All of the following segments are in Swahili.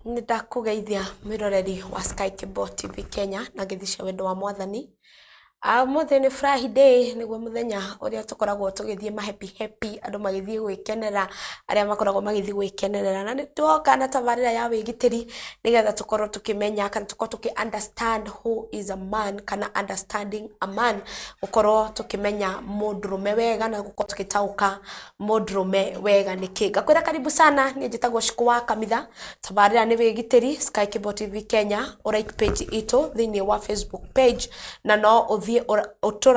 Ndakugeithia mwiroreri wa Sky Cable TV Kenya na ngithicia wendo wa mwathani. Mothe ni Friday niguo muthenya uria tukoragwo tugithie happy andu magithie gwikenera aria makoragwo magithie gwikenera na nituoka na tabarira ya wigitiri nigetha tukorwo tukimenya kana tukorwo tuki understand who is a man kana understanding a man ukorwo tukimenya mundurume wega na gukorwo tukitauka mundurume wega niki ngakwira karibu sana ni njitagwo Shiku wa Kamitha tabarira ni wigitiri Sky Cable TV Kenya like page ito thini wa Facebook page na no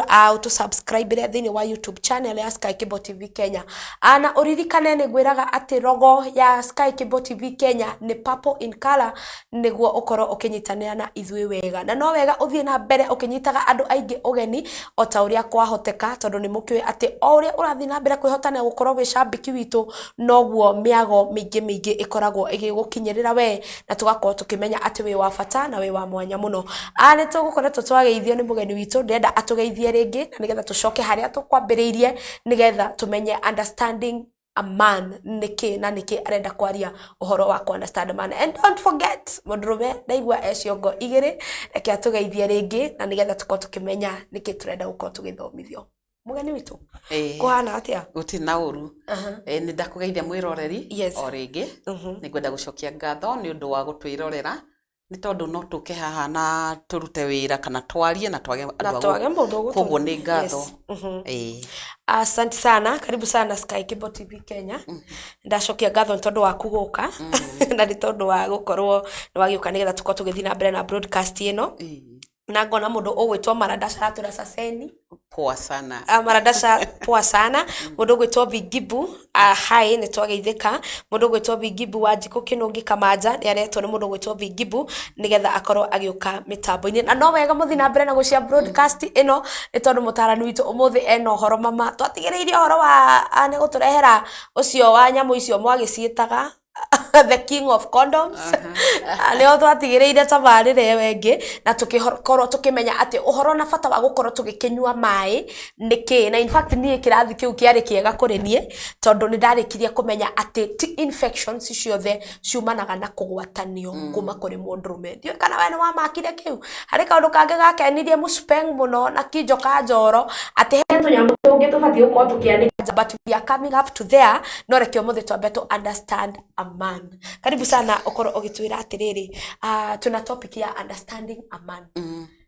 auto subscribe thini wa YouTube channel ya Sky Cable TV Kenya. Ana uririkane ni gwiraga ati rogo ya Sky Cable TV Kenya ni purple in color niguo ukoro ukinyitanira na ithui wega na no wega uthie na mbere ukinyitaga andu aingi ugeni o ta uria kwahoteka tondu ni mukiwe ati o uria urathie na mbere kwihotana gukorwo wi shambiki witu noguo miago mingi ikoragwo igigukinyirira we na tugakorwo tukimenya ati wi wa bata na wi wa mwanya muno. Ni tugukoretwo twageithio ni mugeni witu ndenda atugeithie ringi na nigetha tucoke haria tukwambiriirie nigetha tumenye understanding a man niki na niki arenda kwaria uhoro wa understand a man. And don't forget mundurume ndaigua eciongo igiri reke atugeithie ringi na nigetha tukorwo tukimenya niki turenda gukorwo tugithomithio. Mugeni witu kuhana atia guti na uru ni ndakugeithia mwiroreri o ringi ni ngwenda gucokia ngatho ni undu wa gutwirorera ni tondu no tuke haha na turute wira kana twarie na twage andu koguo ni ngatho. Asante sana, karibu sana Sky Cable TV Kenya. Ndacokia ngatho tondu wa kuguka na ni tondu wa gukorwo ni wagiuka nigetha tukorwo tugithii na mbere na broadcast ino na ngona mundu ugwitwo Maradasha atura saseni poa sana Maradasha poa sana mundu ugwitwo Vigibu hai ni twageithika mundu ugwitwo Vigibu wa Njiko Kinungi Kamanja ni aretwo ni mundu ugwitwo Vigibu nigetha akorwo agiuka mitambo-ini na no wega muthi na mbere na gucia broadcast ino ni tondu mutarani witu umuthi eno horo mama twatigereirie horo wa ni guturehera ucio wa nyamu icio mwagiciitaga the king of condoms leo twatigereire tabarire wengi na tukikorwo tukimenya ati uhoro na bata wa gukorwo tugikinyua mai niki na in fact ni kirathi kiu kiari kiega kuri nie tondu ni ndarikirie kumenya ati infections ciothe ciumanaga na kugwatanio kuma kuri mundurume ndio kana wene wa makire kiu hari kaundu kange gakenirie muspeng muno na kinjo ka njoro ati he tunyamu tungi tubathie uko tukiandika but we are coming up to there no rekio muthi twambe to understand a man. Karibu sana ukoro ogitwira atiriri tuna topic ya understanding a man.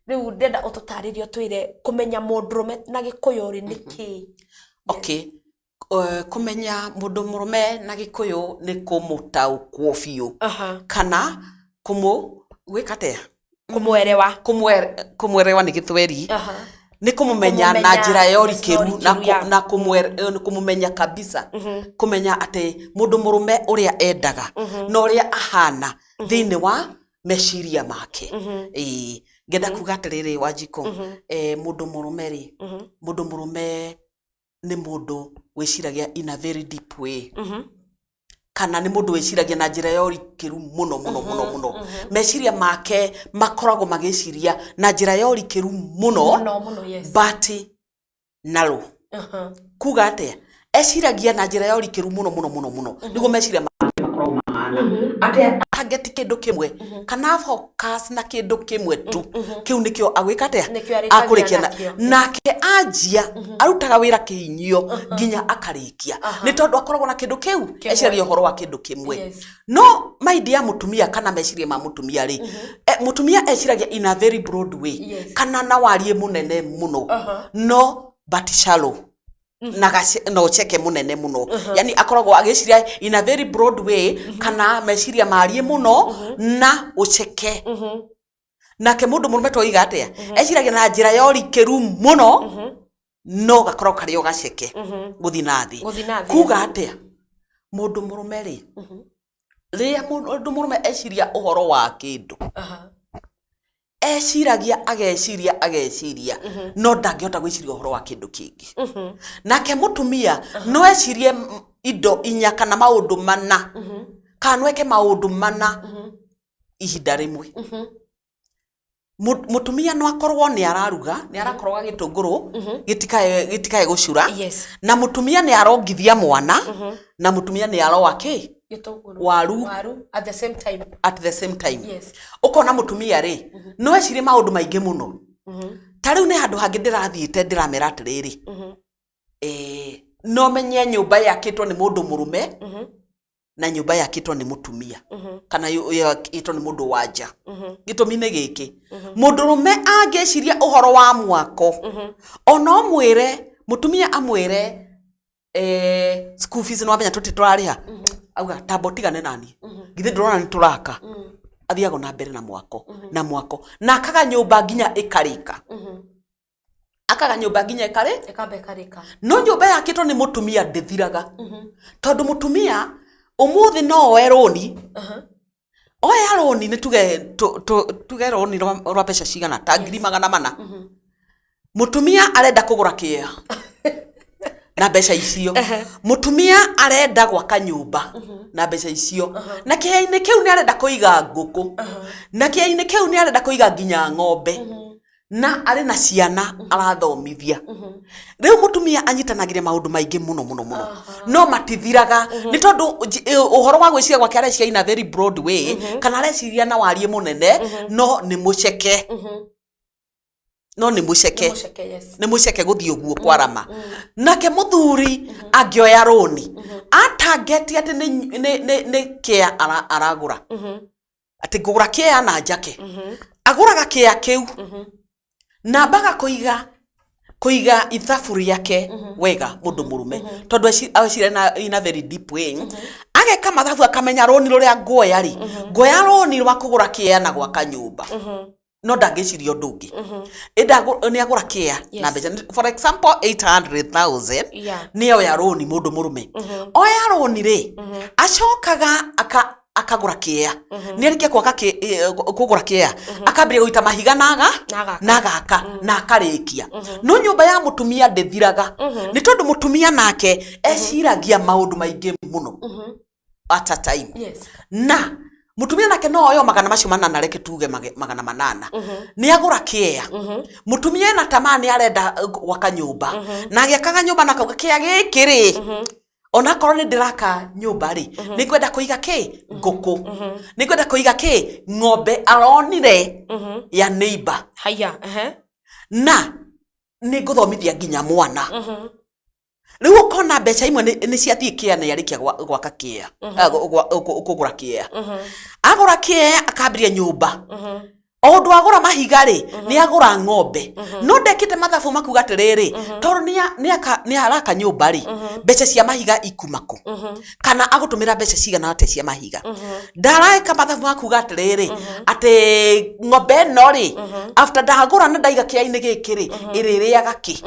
Riu ndenda ututaririo twire kumenya mundurume na gikuyu ri niki. Okay. Kumenya mundurume na gikuyu ni kumutaukwo biu kana gwikatea kumwerewa ni githweri ni kumumenya na njira ya urikiru na kumumenya kabisa kumenya ati mundu murume uria endaga na uria ahana thini wa meshiria make ngenda kuga atiriri Wanjiko mundu murume ni mundu wiciragia in a very deep way kana ni mundu wiciragia na njira ya urikiru muno meciria make makoragwo magiciria na njira ya urikiru muno but nalo kuga atia eciragia na njira ya urikiru muno niguo meciria make makoragwo mahana atia ageti kindu kimwe kana focus na kindu kimwe tu kiu nikio agwika atia akurikia nake anjia arutaga wira kinyio nginya akarikia ni tondu akoragwo na kindu kiu eciragia horo wa kindu kimwe no maidi ya mutumia kana meciria ma mutumia ri mutumia eciragia in a very broad way kana na warie munene muno no but shallow no cheke munene muno yani akoragwo agiciria in a very broad way kana meciria marie muno na ucheke nake mundu murume toiga atia eciragia na njira ya urikiru muno no gakorwo kari ogaceke guthi nathi kuga atia mundu murume ri ria mundu murume eciria uhoro wa kindu ageciria no ndangihota gwiciria uhoro wa kindu kingi nake mutumia no ecirie indo inya kana maundu mana kanweke maundu mana ihinda rimwe mutumia no akorwo ni araruga ni arakorwa gitunguru gitikae gucura na mutumia ni arongithia mwana na mutumia ni arowa ki waru at the same time. Yes. Ukona mutumia ri no ecire maundu maingi muno. Tariu ni handu hangi ndirathiite ndiramera atiriri. No menye nyumba yakitwo ni mundu murume na nyumba yakitwo ni mutumia kana yakitwo ni mundu wanja. Gitumi ni giki mundu rume angeciria uhoro wa mwako ona mwire mutumia amwire school fees no amenya tuti turariha auga tambo tigane nani githe ndurona ni turaka athiago na mbere na mwako na mwako na akaga nyumba nginya ikarika akaga nyumba nginya ikarika no nyumba yakitwo ni mutumia ndithiraga tondu mutumia umuthi no oe roni oya roni ni tuge roni rwa mbeca cigana ta 400,000 mutumia arenda kugura kia na mbeca icio mutumia arenda gwaka nyumba na mbeca icio na kia-ini kiu ni arenda kuiga nguku na kia-ini kiu ni arenda kuiga nginya ng'ombe na ari na ciana arathomithia riu mutumia anyitanagire maundu maingi muno no matithiraga ni tondu uhoro wa gwiciria gwake areciria in a very broad way kana areciria na warie munene no ni muceke ni muceke guthii uguo kwarama nake muthuri angioya roni atangeti ati ni kia aragura ati ngugura kia na njake aguraga kia kiu na baga kuiga ithabu yake wega mundu murume tondu acire na in a very deep way ageka mathabu akamenya roni ruria ngoya roni rwa kugura kia na gwaka nyumba no ndangiciria undu ungi ni agura kia na mbeca for example 800,000 ni oya roni mundu murume oya roni ri acokaga akagura kia ni arikia kwaka kugura kia akambire guita mahiga na gaka na akarikia no nyumba ya mutumia ndithiraga ni tondu mutumia nake eciragia maundu maingi muno at a time na mutumia nake no oyo magana macio manana reke tuge magana manana ni agura kia mutumia na tamani arenda gwaka nyumba na agiakaga nyumba na kauga kia gikiri ona korwo ni ndiraka nyumba ri ni kwenda kuiga ki nguku ni kwenda kuiga ki ng'ombe aronire ya neighbor na ni nguthomithia nginya mwana riu ukona mbeca imwe ni ciathie kia na yarikia gwaka kia kugura kia agura kia akambiria nyumba ondu agura mahiga ri ni agura ng'ombe no ndekite mathabu makuga atiriri tondu ni araka nyumba ri mbeca cia mahiga ikumaku kana agutumira mbeca cigana ate cia mahiga ndaraika mathabu makuga atiriri ati ng'ombe no ri after ndagura na ndaiga kia-ini giki ri iririaga ki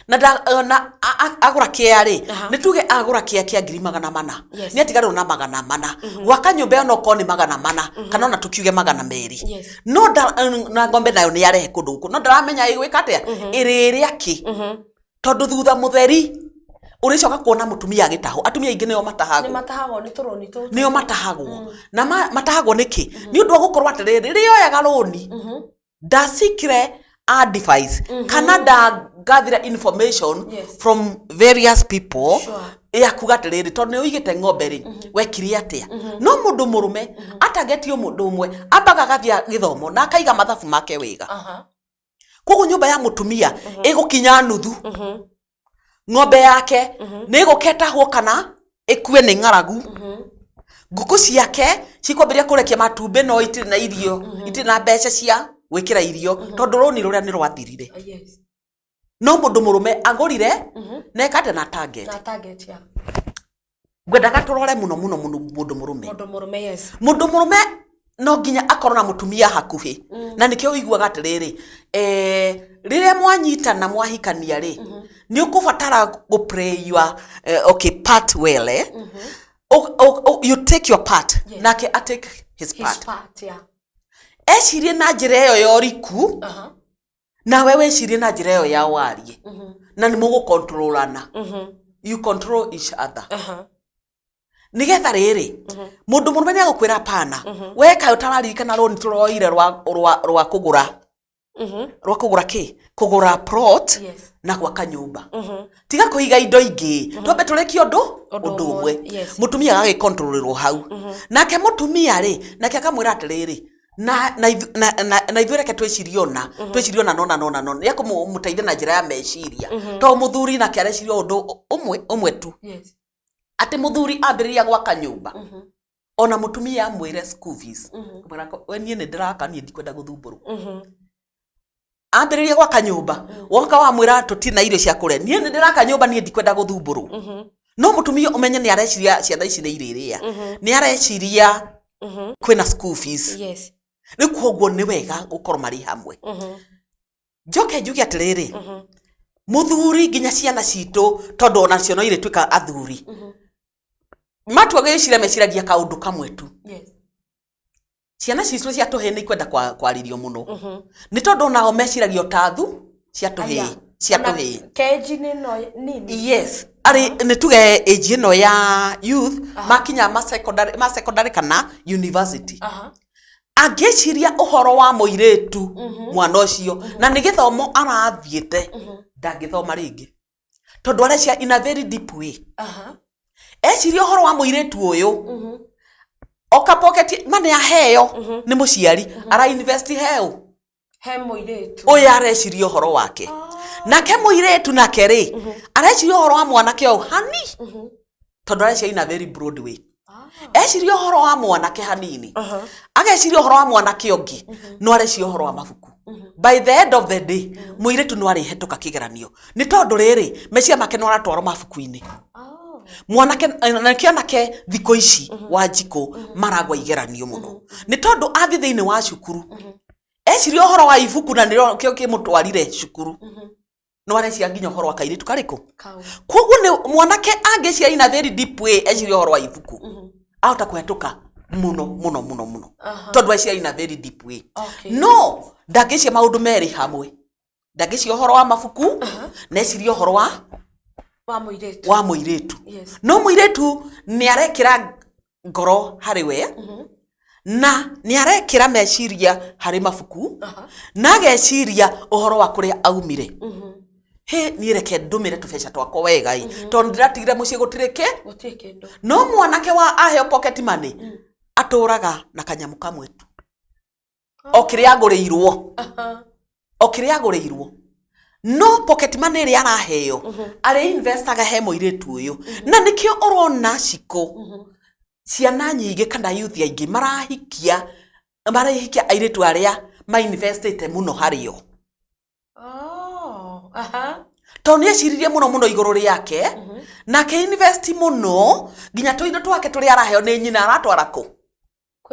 na agura kia ri ni tuge agura kia 400,000 ni atigarwo na 400 gwaka nyumba no ko ni 400 kana na tukiuge 200 no na ng'ombe nayo ni yarehe kundu guku no ndaramenya igwika atia iriria ki tondu thutha mutheri uricoka kuona mutumia agitaho atumia ingi nio matahagwo ni turoni tu nio matahagwo na matahagwo niki ni undu wa gukorwa atiriri rioyaga roni ndasikire advice kana da gather information from various people ya kuga atiriri tondu uigite ng'ombe ri wekiri atia no mundu murume atagetio mundu umwe ambaga gathia githomo na akaiga mathabu make wega koguo nyumba ya mutumia igukinya nuthu ng'ombe yake ni iguketahwo kana ikue ni ng'aragu nguku ciake cikwambiria kurekia matumbi no itiri na irio itiri na mbeca cia gwikira irio tondu roni ruria ni rwathirire no mundu murume agurire na ekate na target ya ngwendaga turore muno mundu murume mundu murume no nginya akorwo na mutumia hakuhi na nikio uiguaga atiriri riria mwanyitana mwahikania ri ni ukubatara go pray your part well you take your part nake atake his part ecirie na njira eyo ya uriku na wewe ecirie na njira eyo ya warie na ni mugu controlana you control each other nigetha riri mundu murume ni agukwira pana we kayo tararirikana roni turoire rwa kugura rwa kugura ki kugura plot na gwaka nyumba tiga kuiga indo ingi twambe tureki undu umwe mutumia agagi controllerwo hau nake mutumia ri nake akamwira atiriri na ithuereke twiciriona nona ya kumutaithia na njira ya meciria to muthuri nake areciria undu umwe tu ati muthuri ambiriria gwaka nyumba ona mutumia amwire school fees we nie ni ndiraka nie ndikwenda guthumburu ambiriria gwaka nyumba woka wamwira tutina irio cia kuria nie ni ndiraka nyumba nie ndikwenda guthumburu no mutumia umenye ni areciria ciana ici ni iriria ni areciria kwina school fees ni kwoguo ni wega gukorwo mari hamwe njoke njuge atiriri muthuri nginya ciana citu tondu ona cio no ire twika athuri matua gicira meciragia kaundu kamwe tu ciana citu cia tuhe ni kwenda kwaririo muno ni tondu nao meciragia tathu cia tuhe keji no nini ari ni tuge age no ya youth makinya ma secondary kana university ageciria uhoro wa muiretu mwana ucio na ni githomo arathiete ndangithoma ringi tondu arecia in a very deep way eciria uhoro wa muiretu uyu oka pocket money aheo ni muciari ara invest heo he muiretu uyu areciria uhoro wake nake muiretu nake ri areciria uhoro wa mwanake o hani tondu arecia in a very broad way eciria uhoro wa mwanake hanini ageciria uhoro wa mwanake ongi no areciria uhoro wa mabuku by the end of the day muiretu no arihetuka kigeranio ni tondu riri mecia make no aratwaro mabuku-ini mwanake nake thiko ici wa njiko maragwa igeranio muno ni tondu athi thiini wa cukuru eciria uhoro wa ibuku na niro kio kimutwarire cukuru no areciria nginya uhoro wa kairitu kariku koguo ni mwanake angeciria in a very deep way eciria uhoro wa ibuku ahota kuhetuka muno tondu eciria in a very deep way no ndangeciria maundu meri hamwe ndangeciria uhoro wa mabuku na eciria uhoro wa muiretu no muiretu ni arekira ngoro hariwe na ni arekira meciria hari mabuku na ageciria uhoro wa kuria aumire he ni reke ndumire tubeca twakwa wega tondu ndiratigire mucii gutirike no mwanake wa aheo pocket money aturaga na kanyamu kamwe tu okiria agurirwo no pocket money iri araheo ari investaga he muiretu uyu na nikio urona ciko ciana nyingi kana youth aingi marahikia airetu aria ma investite muno hario tondu eciririe muno iguru riake nake invest muno nginya tuindo twake turi araheo ni nyina aratwara ku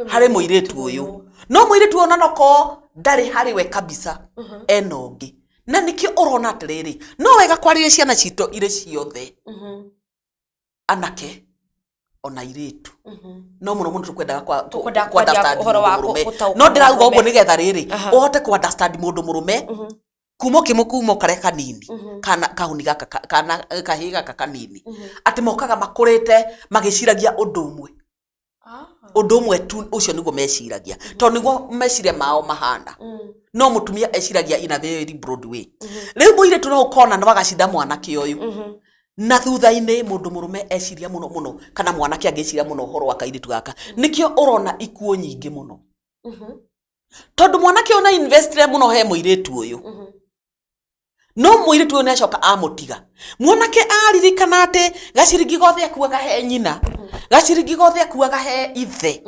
hari muiretu uyu no muiretu ona noko ndari hari we kabisa enongi na nikio urona atiriri no wega kwariria ciana citu ire ciothe anake ona iretu no muno tukwendaga kwa understand uhoro wa no ndirauga uguo nigetha riri uhote ku understand mundu murume kumo kare kanini kana kahuni gaka kana kahiga kanini ati mokaga makurite magiciragia undu umwe tu ucio niguo meciragia tondu niguo meciria mao mahana no mutumia eciragia in a very broad way riu muire tu no ukona na wagacinda mwanake uyu na thutha-ini mundu murume eciria muno kana mwanake angeciria muno uhoro wa kairitu gaka nikio urona ikuo nyingi muno tondu mwanake ona investire muno he muiretu uyu no muiretu uyu necoka amutiga mwanake aririkana ati gaciringi gothe akuaga he nyina gaciringi gothe akuaga he ithe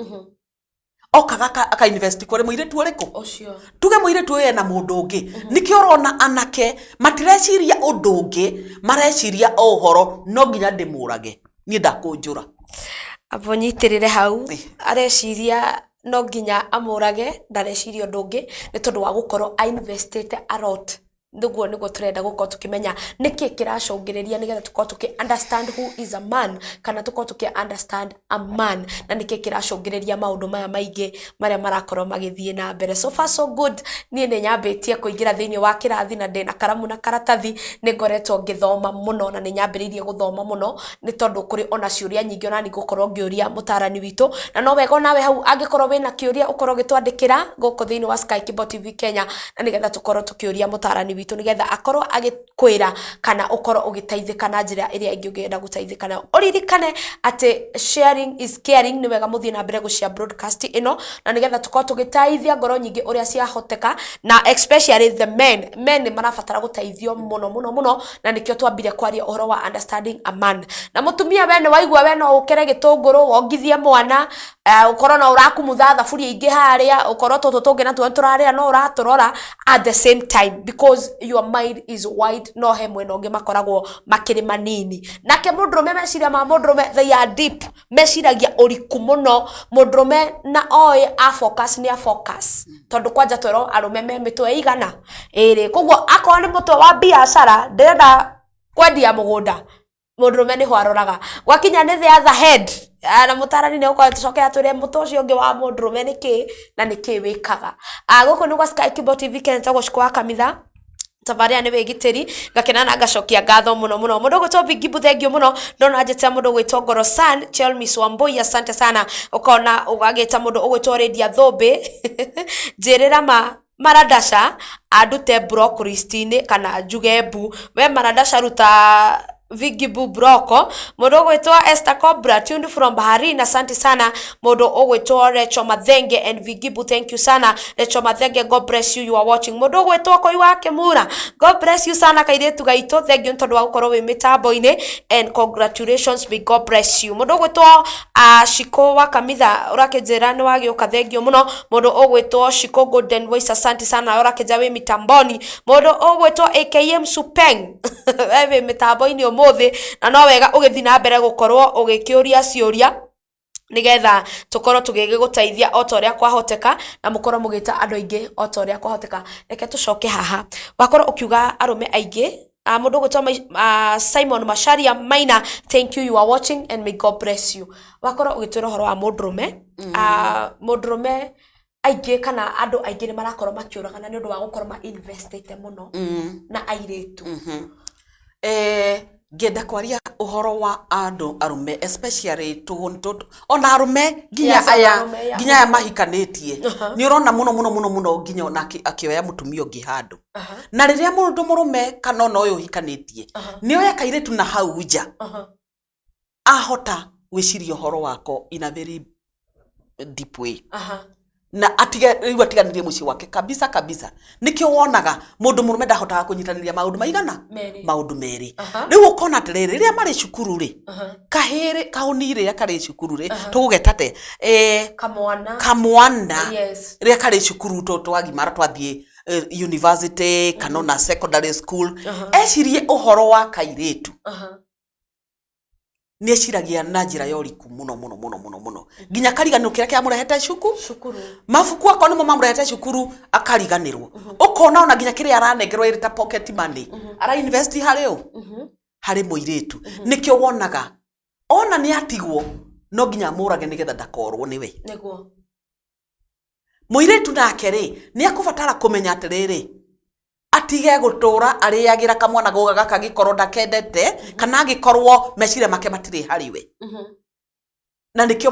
okaga aka invest kuri muiretu uriku ucio tuge muiretu uyu na mundu ungi nikio urona anake matireciria undu ungi mareciria uhoro no nginya ndimurage ni ndakunjura abonyitirire hau areciria no nginya amurage ndareciria undu ungi ni tondu wa gukorwo invested a lot nduguo niguo turenda gukorwo tukimenya niki kiracungiriria nigetha tukorwo tuki understand who is a man kana tukorwo tuki understand a man na niki kiracungiriria maundu maya maingi maria marakorwo magithie na mbere. So far so good. Nie ne nyambitie kuingira thiini wa kirathi na ndina karamu na karatathi ni ngoretwo ngithoma muno na ni nyambiririe guthoma muno ni tondu kuri ona ciuria nyingi ona ni gukorwo ngiuria mutarani witu na no wega nawe hau angikorwo wina kiuria ukorwo gitwandikira guku thiini wa Sky Kibo TV Kenya na nigetha tukorwo tukiuria mutarani witu nigetha akorwo agikwira kana ukorwo ugiteithika na njira iria ingi ungienda guteithika nayo. Uririkane ati sharing is caring. Ni wega muthie na mbere gushare broadcast ino na nigetha tukorwo tugiteithia ngoro nyingi uria ciahoteka na especially the men marabatara guteithio muno na nikio twambire kwaria uhoro wa understanding a man. Na mutumia we ni waigua we no ukere gitunguru wongithie mwana ukorwo na urakumutha thaburia ingi haria ukorwo tutu tungi na turaria no uraturora at the same time because your mind is wide no he mwena ungi makoragwo makiri manini. Nake mundrume meciria ma mundrume they are deep, meciragia uriku muno mundrume na oy a focus ni a focus tondu kwanja twero arume me mitwe igana iri koguo akorwo ni mutwe wa biashara ndirenda kwendia mugunda mundrume ni hwaroraga gwakinya ni the other head na mutarani ne uko tucoke atwire mutu ucio ungi wa mundrume niki na niki wikaga guku ni kwa Sky Kibo TV Kenya tagwo shikwa kamitha tabaria ni wegiteri gakena na gacokia ngatho muno mundu gwitwo Vigibu thengio muno ndona njete mundu gwitwo Ngoro San Chelmis Wambui asante sana ukona ugagita mundu ugwitwo Redia Thobe njirira maradasha adute Bro Christine kana Jugebu we maradasha ruta Vigibu Broko mundu ogwitwa Esther Cobra tuned from Baharini asante sana mundu ogwitwa Recho Mathenge and Vigibu thank you sana Recho Mathenge God bless you are watching mundu ogwitwa Koi wake Mura God bless you sana kairetu gaito thank you tondu wa gukorwo wi mitambo-ini and congratulations may God bless you mundu ogwitwa Shiko wa Kamitha urakejera ni wagioka thank you muno mundu ogwitwa Shiko Golden Voice asante sana urakeja wi mitamboni mundu ogwitwa AKM Supeng wewe mitambo-ini muthi na no wega ugithi na mbere gukorwo ugikiuria ciuria nigetha tukorwo tugigiguteithia otoria kwahoteka na mukorwo mugita andu aingi otoria kwahoteka. Reke tucoke haha wakorwo ukiuga arume aingi mundu gwitwa Simon Masharia Maina thank you are watching and may God bless you. Wakorwo ugitwira horo wa mundrume mundrume aingi kana andu aingi ni marakorwo makiuragana ni undu wa gukorwo ma invested muno na airetu ngenda kwaria uhoro wa andu arume especially tuhuntu ona arume ginya aya mahikanitie ni urona muno ginya ona akioya mutumia ungi handu na riria mundu murume kana ona uyu hikanitie ni oya kairetu na hau nja ahota gwiciria uhoro wako in a very deep way na atiganirie muci wake kabisa nikio wonaga mundu murume ndahotaga kunyitaniria maundu maigana maundu meri riu ukona atiriri riria mari cukuru ri kahiri kauni riria kari cukuru ri tugugetate kamwana riria kari cukuru twagimara twathie university kana na secondary school ecirie uhoro wa kairetu ni eciragia na njira yoriku muno ginya kariganirwo kiria kia murehete cukuru mafuku akwa nimo mamurehete cukuru akariganirwo ukona ona ginya kiria aranengerwo irita pocket money ara invest hari muiretu nikio wonaga ona ni atigwo no ginya murage nigetha ndakorwo niwe niguo muiretu nake ri ni akubatara kumenya atiriri atige gutura ariagira kamwana goga kagikorwo ndakendete kana agikorwo mecire make matiri hariwe na nikio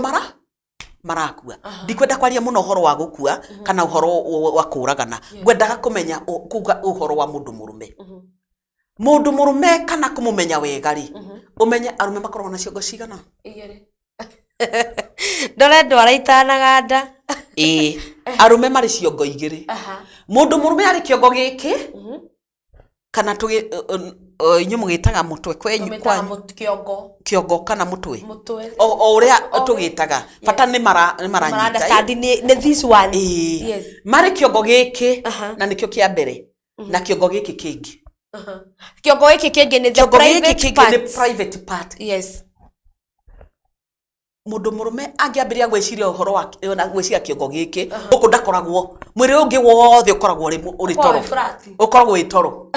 marakua ndikwenda kwaria muno uhoro wa gukua kana uhoro wa kuragana ngwendaga kumenya kuga uhoro wa mundu murume kana kumumenya wega ri umenye arume makorwo na ciongo cigana igere ndore ndwara itanaga nda arume mari ciongo igiri mundu murume ari kiongo giki kana tugi inyu mugitaga mutwe kwenyu kwa kiongo kana mutwe o uria tugitaga bata ni maranyita understand ni this one yes mari kiongo giki na nikio kia mbere na kiongo giki kingi kiongo giki kingi ni the private part yes mundu murume angiambiria gwiciria uhoro wa na gwiciria kiongo giki guku ndakoragwo mwiri ungi wothe ukoragwo uri toro ukoragwo wi toro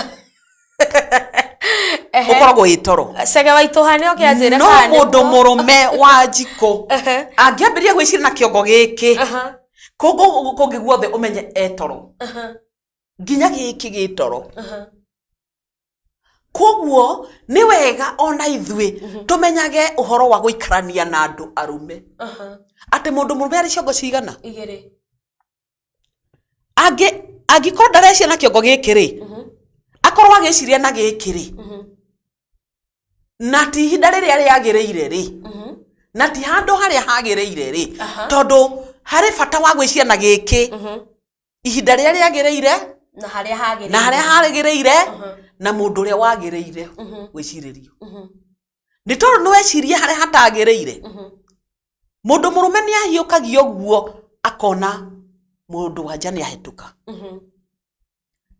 ukoragwo itoro Sege waituhane okianjira no mundu murume wa Njiko angiambiria gwiciria na kiongo giki kungi guothe umenye etoro nginya giki gitoro koguo ni wega ona ithwe tumenyage uhoro wa guikarania na andu arume ati mundu murume ari ciongo cigana igere angikorwo ndarecia na kiongo giki ri akorwo agiciria na giki ri na ti ihinda riria riagiriire ri na ti handu haria hagiriire ri tondu hari bata wa gwiciria na giki ihinda riria riagiriire na haria hagiriire na mundu uria wagiriire gwiciririo ni tondu ni wecirie haria hatagiriire mundu murume ni ahiukagia guo akona mundu wanja ni ahituka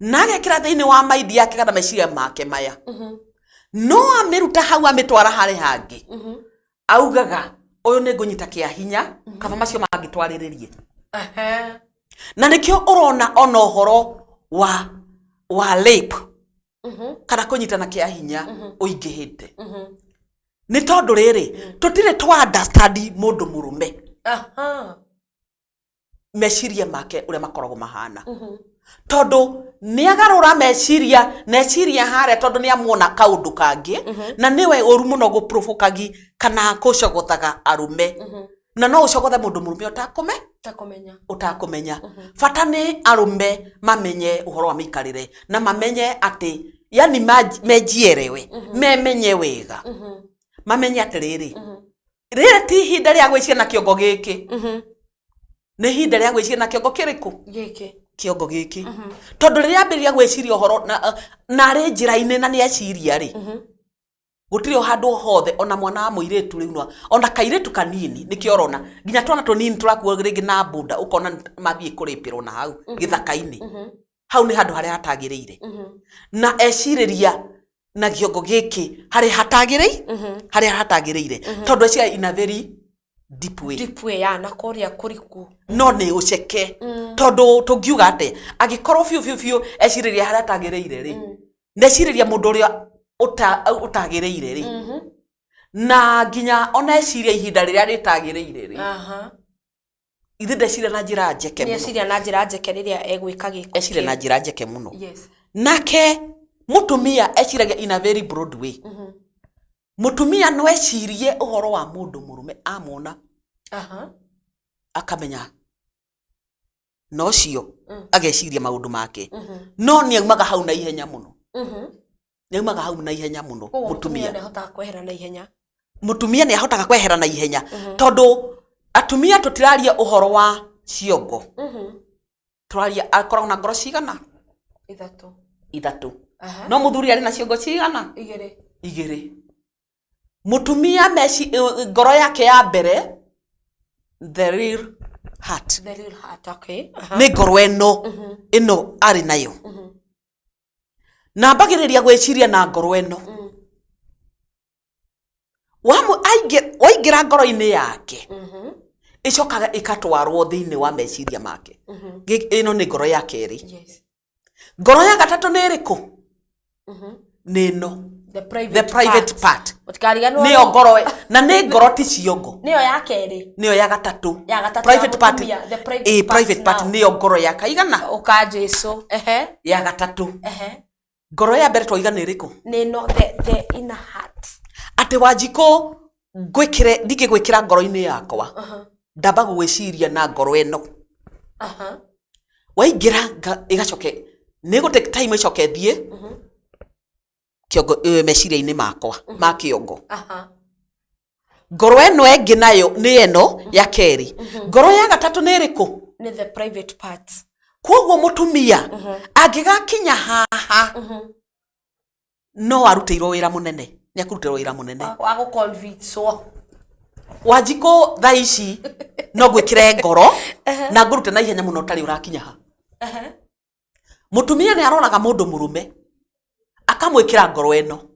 na agekira thiini wa maidi yake kana meciria make maya no amiruta hau amitwara hari hangi augaga uyu ni ngunyita kia hinya kaba macio mangitwariririe na nikio urona ona uhoro wa rape kana kunyitana kia hinya uingihite ni tondu riri tutire twa understand mundu murume meciria make uria makoragwo mahana tondu ni agarura meciria haria tondu ni amuona kaundu kangi na niwe uru muno go provokagi kana kucogothaga arume na no ucogothe mundu murume utakumenya fata ni arume mamenye uhoro wa mikarire na mamenye ati yani mejierewe memenye wega mamenye atiriri riri ti hinda ria gwiciria na kiongo giki ni hinda ria gwiciria na kiongo kiriku giki kiongo giki tondu riria ambiria gwiciria uhoro na ri njira-ini na ni eciria ri gutiri handu hothe ona mwana wa muiritu riu ona kairitu kanini nikio orona nginya twana tunini turakuo ringi na bunda ukona mathie kuripirwo na hau githaka-ini hau ni handu haria hatagiriire na eciriria na kiongo giki haria hatagiriire tondu eciria in a very deep way ya na koria kuriku no ni uceke tondu tungiuga ate agikorwo fiu eciriria haria hatagiriire ri neciriria mundu uria utagiriire ri na nginya ona eciria ihinda riria ritagiriire ri ithe ndeciria na njira njeke muno eciria na njira njeke riria egwika giko eciria na njira njeke muno nake mutumia eciragia in a very broad way mutumia no ecirie uhoro wa mundu murume amona akamenya no cio ageciria maundu make no ni aumaga hau na ihenya muno mutumia ni ahotaga kwehera na ihenya tondu atumia tutiraria uhoro wa ciongo turaria akoragwo na ngoro cigana ithatu no muthuri ari na ciongo cigana igiri mutumia ngoro yake ya mbere the real heart okay ni ngoro ino ari nayo na mbagiriria gwiciria na ngoro ino waingira ngoro-ini yake icokaga ikatwarwo thiini wa meciria make ino ni ngoro ya keri ngoro ya gatatu ni iriku ni ino the private part niyo ngoro na ni ngoro ti ciongo niyo ya keri niyo ya gatatu private part private part niyo ngoro ya kaigana ukajesu ya gatatu ngoro ya mbere twaigana iriku ni no the inner heart ati Wanjiko ndingigwikira ngoro-ini yakwa ndamba gwiciria na ngoro ino waingira igacoke ni go take time icoke thie kiongo meciria-ini makwa ma kiongo ngoro ino engi nayo ni eno ya keri ngoro ya gatatu ni iriku ni the private part koguo mutumia angigakinya haha no arutirwo wira munene ni akurutirwo wira munene wa go convince Wanjiko thaa ici no gwikire ngoro na ngurute na ihenya muno tari urakinya ha mutumia ni aroraga mundu murume akamwikira ngoro ino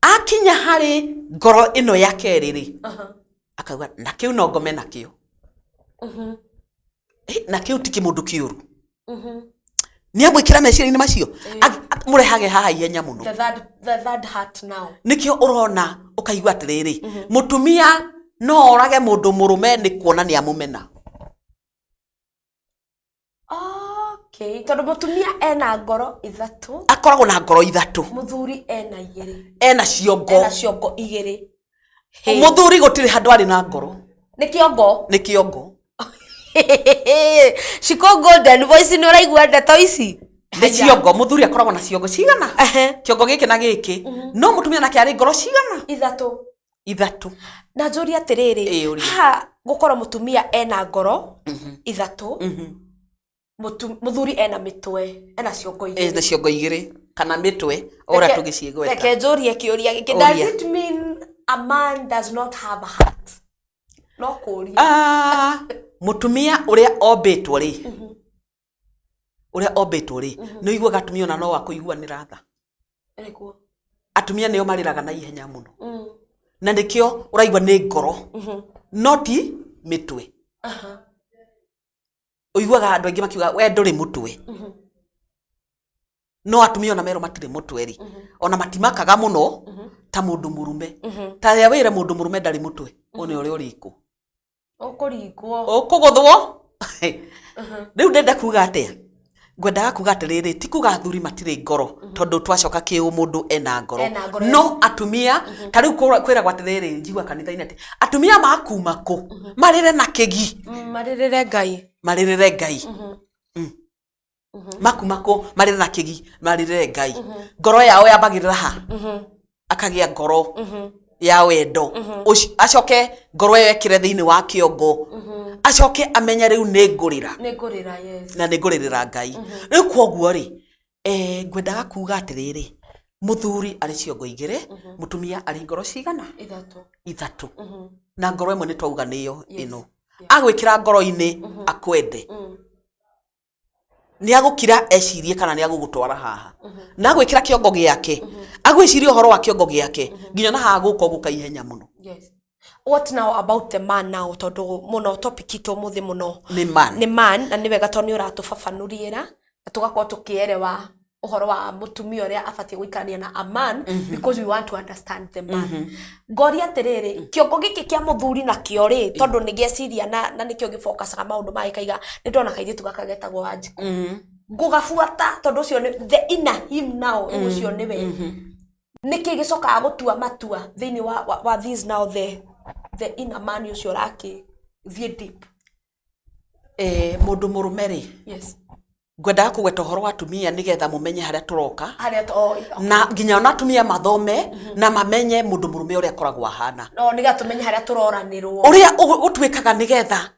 akinya hari ngoro ino ya keri ri akauga na kiu no ngome na kio na kiu tiki mundu kiuru Ni amwikira meciria-inĩ macio. Murehage haha ihenya muno. The third heart now. Nikio urona ukaigua atiriri. Mutumia no orage mundu murume ni kuona ni amumena. Okay, tondu mutumia ena ngoro ithatu. Akoragwo na ngoro ithatu. Muthuri ena igiri. Ena ciongo igiri. Muthuri gutiri handu ari na ngoro. Ni kiongo. Ni kiongo. Shiko golden voice ni uraigua ndeto ici. Ni ciongo, muthuri akoragwo na ciongo cigana? Kiongo giki na giki. No mutumia nake ari ngoro cigana? Ithatu. Na njuri atiriri. Ha gukorwo mutumia ena ngoro ithatu. Muthuri ena mitwe, ena ciongo igiri. Ena ciongo igiri kana mitwe ora tugiciegweta. Reke njuri kiuria giki. Does it mean a man does not have a heart? No kuria. Mutumia uria ombitwo ri. Uria ombitwo ri. No iguaga atumia ona no wakuiguanira tha. Erikuo. Atumia nio mariraga na ihenya muno. Na ndikio uraigua ni ngoro. Noti mitwe. Uiguaga andu aingi makiuga we nduri mutwe. No atumia ona mero matire mutwe ri. Ona matimakaga muno ta mundu murume. Ta ya wire mundu murume ndari mutwe. One uri uriku. Ukuguthwo. Riu ndenda kuga atia. Ngwendaga kuga atiriri ti kuga athuri matire ngoro tondu twacoka kiu mundu ena ngoro. No atumia ta riu kwiragwo atiriri njigua kanitha-ini ati atumia makuma ku marire na kigi. Maririre Ngai. Makuma ku marire na kigi maririre Ngai. Ngoro yao yambagirira ha. Akagia ngoro ya wendo. Acoke ngoro yo ekire thiini wa kiongo. Acoke amenya riu ni ngurira. Yes. Na ni nguririra Ngai. Riu kwoguo ri ngwendaga kuga atiriri muthuri ari ciongo igiri, mutumia ari ngoro cigana? Ithatu. Na ngoro imwe ni twauga niyo ino. Agwikira ngoro-ini akwende. Ni agukira ecirie kana ni agugutwara haha. Na agwikira kiongo giake. Agwiciria uhoro wa kiongo giake. Nginya na haha guko guka ihenya muno. Yes. What now about the man now? Tondu muno topic ito muthi muno. Ni man. Ni man na ni wega toni uratufafanurira na tugakorwo tukierewa uhoro wa mutumia uria abatie guikarania na a man because we want to understand the man. Ngori atiriri kiongo giki kia muthuri na kio ri tondu ni gieciria na nikio gifocusaga maundu maikaiga ni ndona kaithie tugagetagwo Wanjiku. Ngugafuata tondu cio ni the inner him now ucio ni we. Niki gicoka gutua matua thiini wa this now the inner man ucio raki vie deep. Mundu murume ri. Yes. Ngwendaga kugweta uhoro wa atumia nigetha mumenye haria turoka. Na nginya ona atumia mathome na mamenye mundu murume uria akoragwo ahana. No niga tumenye haria turoranirwo. Uria utwikaga nigetha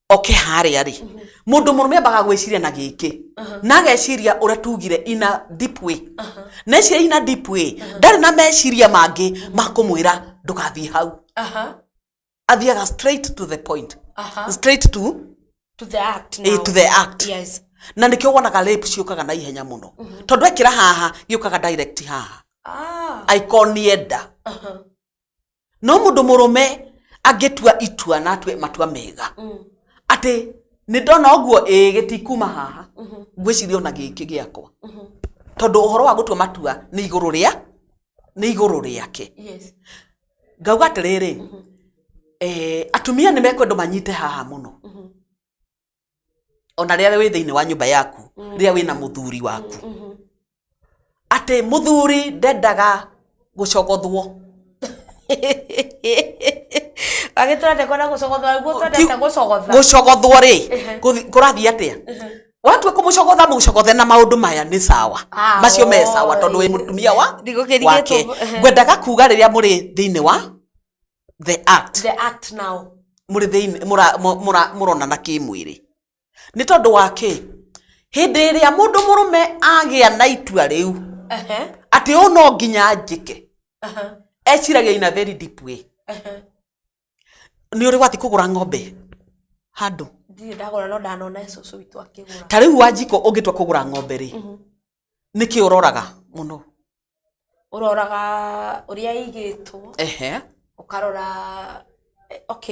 oke haria ri. Mundu murume ambaga gwiciria na giki. Na ageciria uria tugire ina deep way. Na eciria ina deep way. Ndari na meciria mangi makumwira ndugathie hau. Athiaga straight to the point. Straight to the act now. To the act. Yes. Na nikio wonaga rape ciukaga na ihenya muno. Tondu ekira haha giukaga direct haha. Ikonienda. No mundu murume agetua itua na atwe matua mega. Ati ni ndona oguo gitikuma haha. Ngwiciria ona giki giakwa. Tondu uhoro wa gutua matua ni iguru riake. Yes. Ngauga atiriri atumia ni mekwendo manyite haha muno. Ona ria wi thiini wa nyumba yaku, ria wina muthuri waku. Ate muthuri ndendaga gucogothwo. Agiturate kona gucogothwo, guturate gucogotha. Gucogothwo ri, kurathia atia? Watu kumucogotha mucogothe na maundu maya ni sawa. Macio me sawa tondu wi mutumia wake. Ngwendaga kuga riria muri thiini wa the act. The act now. Muri thiini murona na kimwiri. Ni tondu wake hindi iria mundu murume agia na itua riu ati ono nginya njike eciragia ina very deep way. Ni uri wathi kugura ng'ombe handu ndi ndagura no ndanona cucu witu akigura ta riu Wanjiku ungitwa kugura ng'ombe ri niki uroraga muno? Uroraga uria igitwo ukarora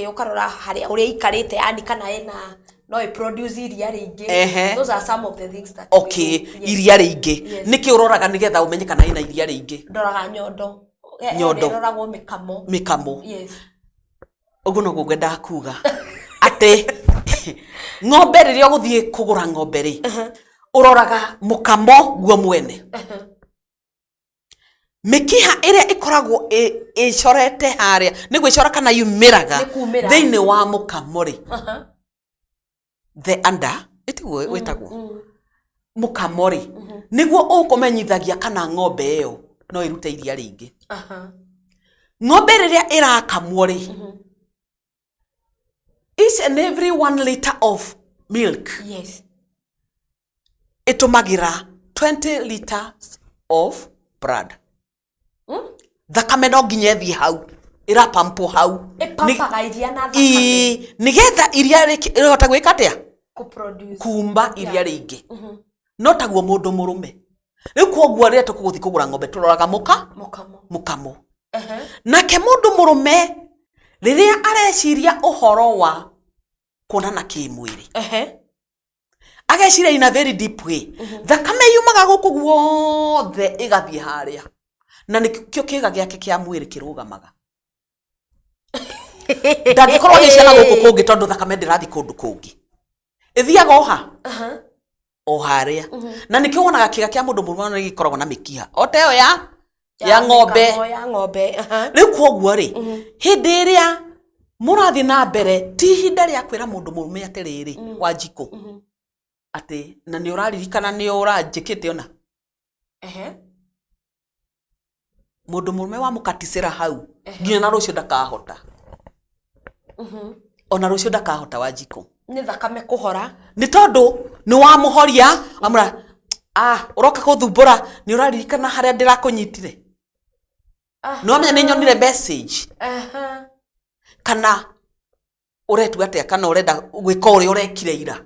ukarora haria uria ikarite yani kana ena no produce iria ringi. Those are some of the things that iria ringi niki uroraga nigetha umenye kana ina iria ringi. Ndoraga nyondo ndoragwo mikamo. Yes. Uguo no ngwenda kuga ati ng'ombe riria guthie kugura ng'ombe ri uroraga mukamo guo mwene. Mikiha iria ikoragwo icorete haria niguo icora kana yumiraga thiini wa mukamo ri the under itiguo wetagwo mukamo ri niguo ukumenyithagia kana ng'ombe iyo no irute iria ringi. Ng'ombe riria irakamwo ri each and every 1 liter of milk itumagira 20 liters of blood. Thakame no nginya thie hau irapampo hau ipampaga iria na thakame nigetha iria rihota gwika atia kuproduce kumba iria ringi. No taguo mundu murume riu koguo riria tukuguthi kugura ng'ombe turoraga mukamo. Nake mundu murume riria areciria uhoro wa kuonana kimwiri ageciria in a very deep way. Thakame yumaga guku guothe igathie haria na nikio kiga giake kia mwiri kirugamaga. Ndagikorwo agiciana guku kungi tondu thakame ndirathi kundu kungi ithiaga oha o haria na nikio wonaga kiga kia mundu murume gikoragwo na mikiha oteo ya ng'ombe. Riu koguo ri hindi iria murathi na mbere ti hinda ria kwira mundu murume atiriri Wanjiku ati na ni uraririkana ni uranjikite ona mundu murume wa mukatisira hau nginya na rucio ndakahota ona rucio ndakahota Wanjiku ni thakame kuhora ni tondu ni wa muhoria amra uroka kuthumbura ni uraririkana haria ndirakunyitire no menya ni nyonire message kana uretu atia kana urenda gwika uri urekire ira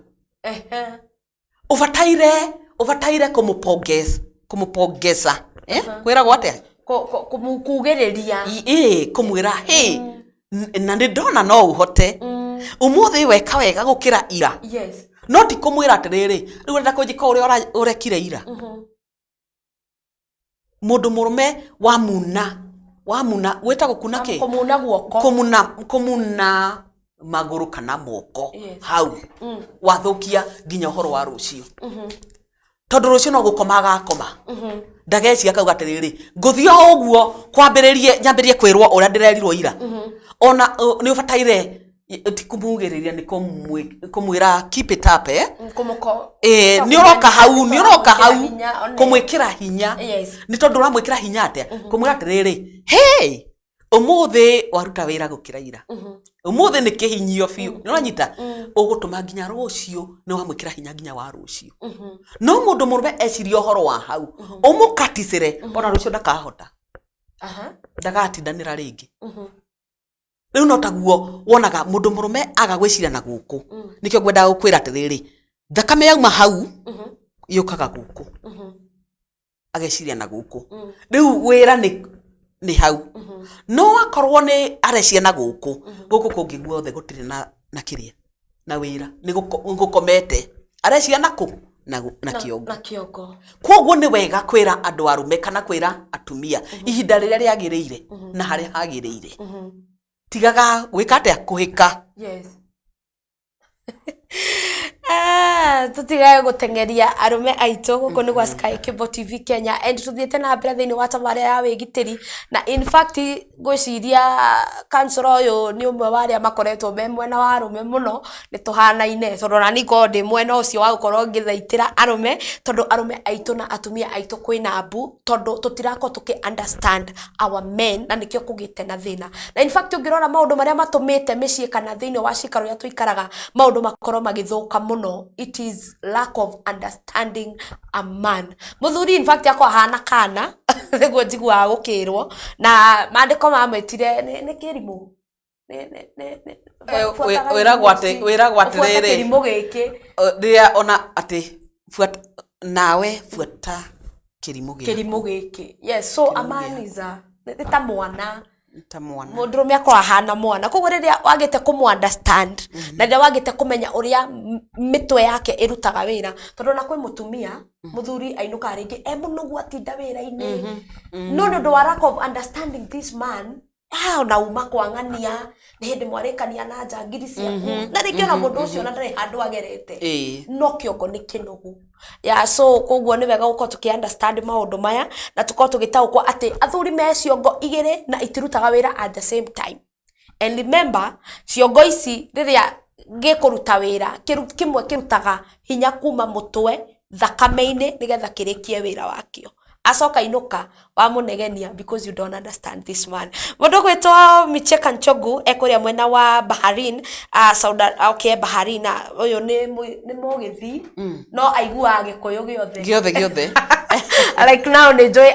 uvataire kumupongeza kwira gwatia kugiriria kumwira na ndi ndona no uhote umuthi weka wega gukira ira. No ti kumwira atiriri riu urenda kunjika uri urekire ira. Mundu murume wamuna weta gukuna ki kumuna guoko kumuna maguru kana moko hau wathukia nginya uhoro wa rucio tondu rucio no gukomaga akoma ndageci akauga atiriri nguthio uguo kwambiririe nyambirie kwirwo uria ndirerirwo ira ona ni ubataire ti kumugiriria ni kumwira keep it up ni uroka hau kumwikira hinya ni tondu uramwikira hinya atia kumwira atiriri hey umuthi waruta wira gukira ira umuthi ni kihinyio fiu ni uranyita ugutuma nginya rucio ni wamwikira hinya nginya wa rucio no mundu murume eciria uhoro wa hau umukaticire ona rucio ndakahota ndagatindanira ringi. Riu no taguo wonaga mundu murume agagwiciria na guku nikio ngwenda gukwira atiriri thakame yauma hau yukaga guku ageciria na guku riu wira ni hau no akorwo ni areciria na guku kungi guothe gutire na kiria na wira ni gukomete areciria naku na kiongo koguo ni wega kwira andu arume kana kwira atumia ihinda riria riagiriire na haria hagiriire tigaga gwika atia kuhika. Tutigaye gutengeria arume aitu guko ni gwa Sky Cable TV Kenya and tuthiete na mbere thiini wa tabaria ya wigitiri na in fact gwiciria council uyu ni umwe wa aria makoretwo me mwena wa arume muno ni tuhanaine tondu na ni godi mwena ucio wa gukorwo ngithaitira arume tondu arume aitu na atumia aitu kwina mbu tondu tutirako tuki understand our men na nikio kugite na thina na in fact ungirora maundu maria matumite micii kana thiini wa cikaro ya tuikaraga maundu makorwo magithuka muno. It is lack of understanding a man. Muthuri in fact yako hana kana niguo njigua gukirwo na mandiko mamwetire ni kirimu wira gwatiriri kirimu giki ria ona ati fuata kirimu giki. Yes, so a man is a ta mwana ta mwana mundurume akora hana mwana koguo riria wagite kumu understand na riria wagite kumenya uria mitwe yake irutaga wira tondu na kwi mutumia muthuri ainuka ringi munugu atinda wira-ini no ndo wa lack of understanding this man na uma kwangania ni hindi mwarikania na njangiri ciaku na ringi ona mundu ucio na ndari handu agerete no kiongo ni kinogu so koguo ni wega gukorwo tuki understand maundu maya na tukorwo tugitaukwo ati athuri me ciongo igiri na itirutaga wira at the same time and remember ciongo ici riria gikuruta wira kimwe kirutaga hinya kuma mutwe thakame-ini nigetha kirikie wira wakio acoka inuka wa munegenia because you don't understand this man mundu gwitwo Micheka Nchogu ekuria mwena wa Bahrain Bahrain uyu ni mugithi no aigua gikuyu giothe like now ni joy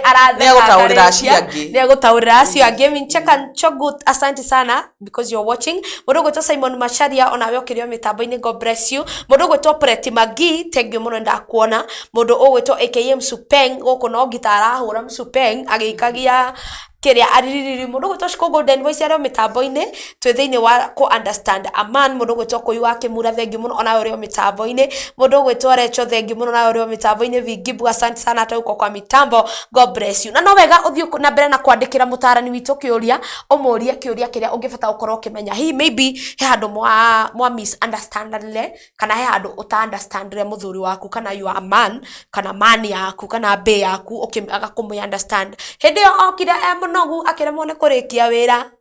ne gutaurira acio angi Micheka Nchogu asante sana because you're watching mundu gwitwo Simon Macharia ona we ukirio mitambo-ini God bless you mundu gwitwo Preti Magi thank you muno ndakuona mundu ugwitwo AKM Supeng guku no gitara hura Supeng agikagia kiria aririri mundu gwitwo Shiko Golden Voice ario mitambo-ini twi thiini wa ku understand a man mundu gwitwo Kuyu wa Kimura thank you muno ona urio mitambo-ini mundu gwitwo Recho thank you muno na urio mitambo-ini Vigibu asante sana hata uko kwa mitambo God bless you na no wega uthio na mbere na kwandikira mutarani witu kiuria umurie kiuria kiria ungifata ukorwo ukimenya he maybe he handu mwa misunderstandle kana he handu uta understandle muthuri waku kana you are a man kana man yaku kana be yaku agakumu understand hindi okire munogu akiremwo ni kurikia wira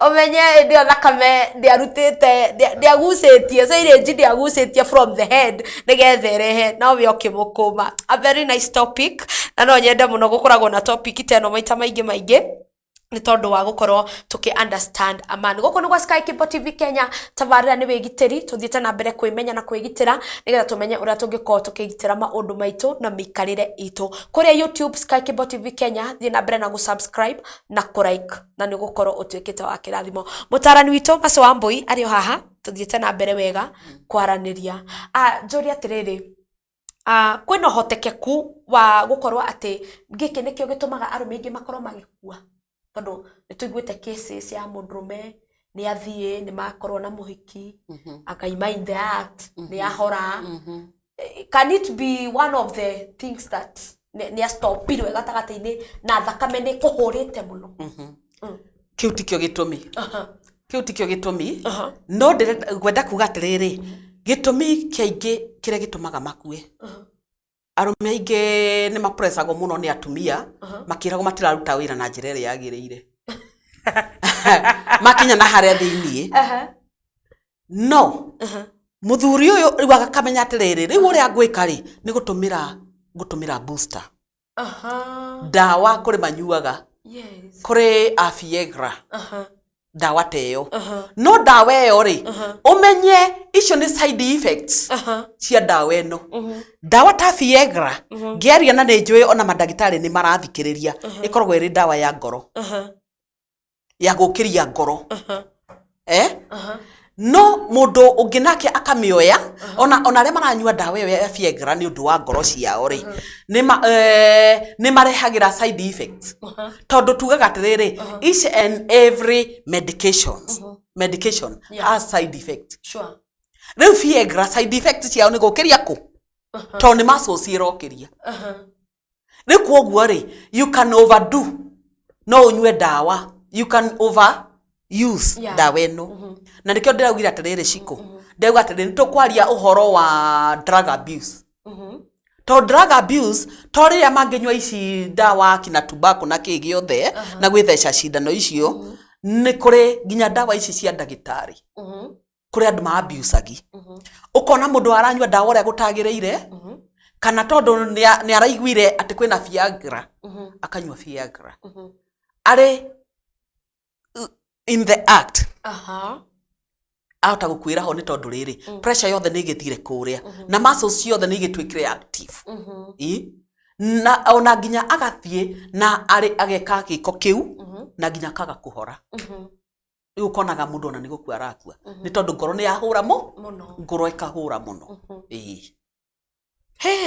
omenye ndio thakame ndiarutite ndiagucetie silage ndiagucetie from the head nigetherehe no we okimukuma a very nice topic na no nyende muno gukoragwo na topic teno maita maingi ni tondu wa gukorwo tuki understand a man goko ni gwa Sky Kibo TV Kenya tabarira ni wigitiri tuthiete na mbere kwimenya na kwigitira nigetha tumenye uria tungikorwo tukigitira maundu maitu na mikarire itu kuria YouTube Sky Kibo TV Kenya thie na mbere na gusubscribe na kulike na ni gukorwo utwikite wa kirathimo mutarani witu Maso wa Mbui ario haha tuthiete na mbere wega kwaraniria njuri atiriri kwina hotekeku wa gukorwo ati giki nikio gitumaga arume ingi makorwo magikua tondu nituiguite cases ya mundurume ni athie ni makorwo na muhiki akaima in the act ni ahora can it be one of the things that ni stopirwe gatagati-ini na thakame ni kuhurite muno kiu tikio gitumi no gwenda kuga atiriri gitumi kiaingi kiria gitumaga makue arume aingi ni mapresagwo muno ni atumia makiragwo matiraruta wira na njira iria yagiriire makinya na haria thiini no muthuri uyu riu agakamenya atiriri riu uria ngwika ri ni gutumira booster dawa kuri manyuaga kuri Afiegra dawa teyo no dawa eyo ri umenye icio ni side effects cia dawa eno dawa ta Afiegra ngeria na njui ona madagitari ni marathikiriria ikoragwo iri dawa ya ngoro ya gukiria ngoro no mundu ungi nake akamioya ona ria maranyua dawa iyo ya Afiegra ni undu wa ngoro ciao ri ni marehagira side effects tondu tugaga atiriri each and every medication has side effect riu Afiegra side effects ciao ni gukiria ku tondu ni muscles irokiria riu koguo ri you can overdo no unywe dawa you can use dawa eno na ndikio ndiraugire atiriri Shiko ndauga atiriri tukwaria uhoro wa drug abuse to drug abuse to riria manginywa ici dawa kina tobacco na kigiothe na gwitheca cindano icio ni kuri nginya dawa ici cia ndagitari kuri andu ma abuse-agi ukona mundu aranywa dawa ria gutagireire kana tondu ni araiguire ati kwina Viagra akanywa Viagra ari in the act auta gukwira ho ni tondu riri pressure yothe ni igithire kuria na muscles yothe ni igitwikire active na ona nginya agathie na ari ageka giko kiu na nginya kaga kuhora riu konaga mundu ona ni gukua arakua ni tondu ngoro ni yahura ngoro ikahura muno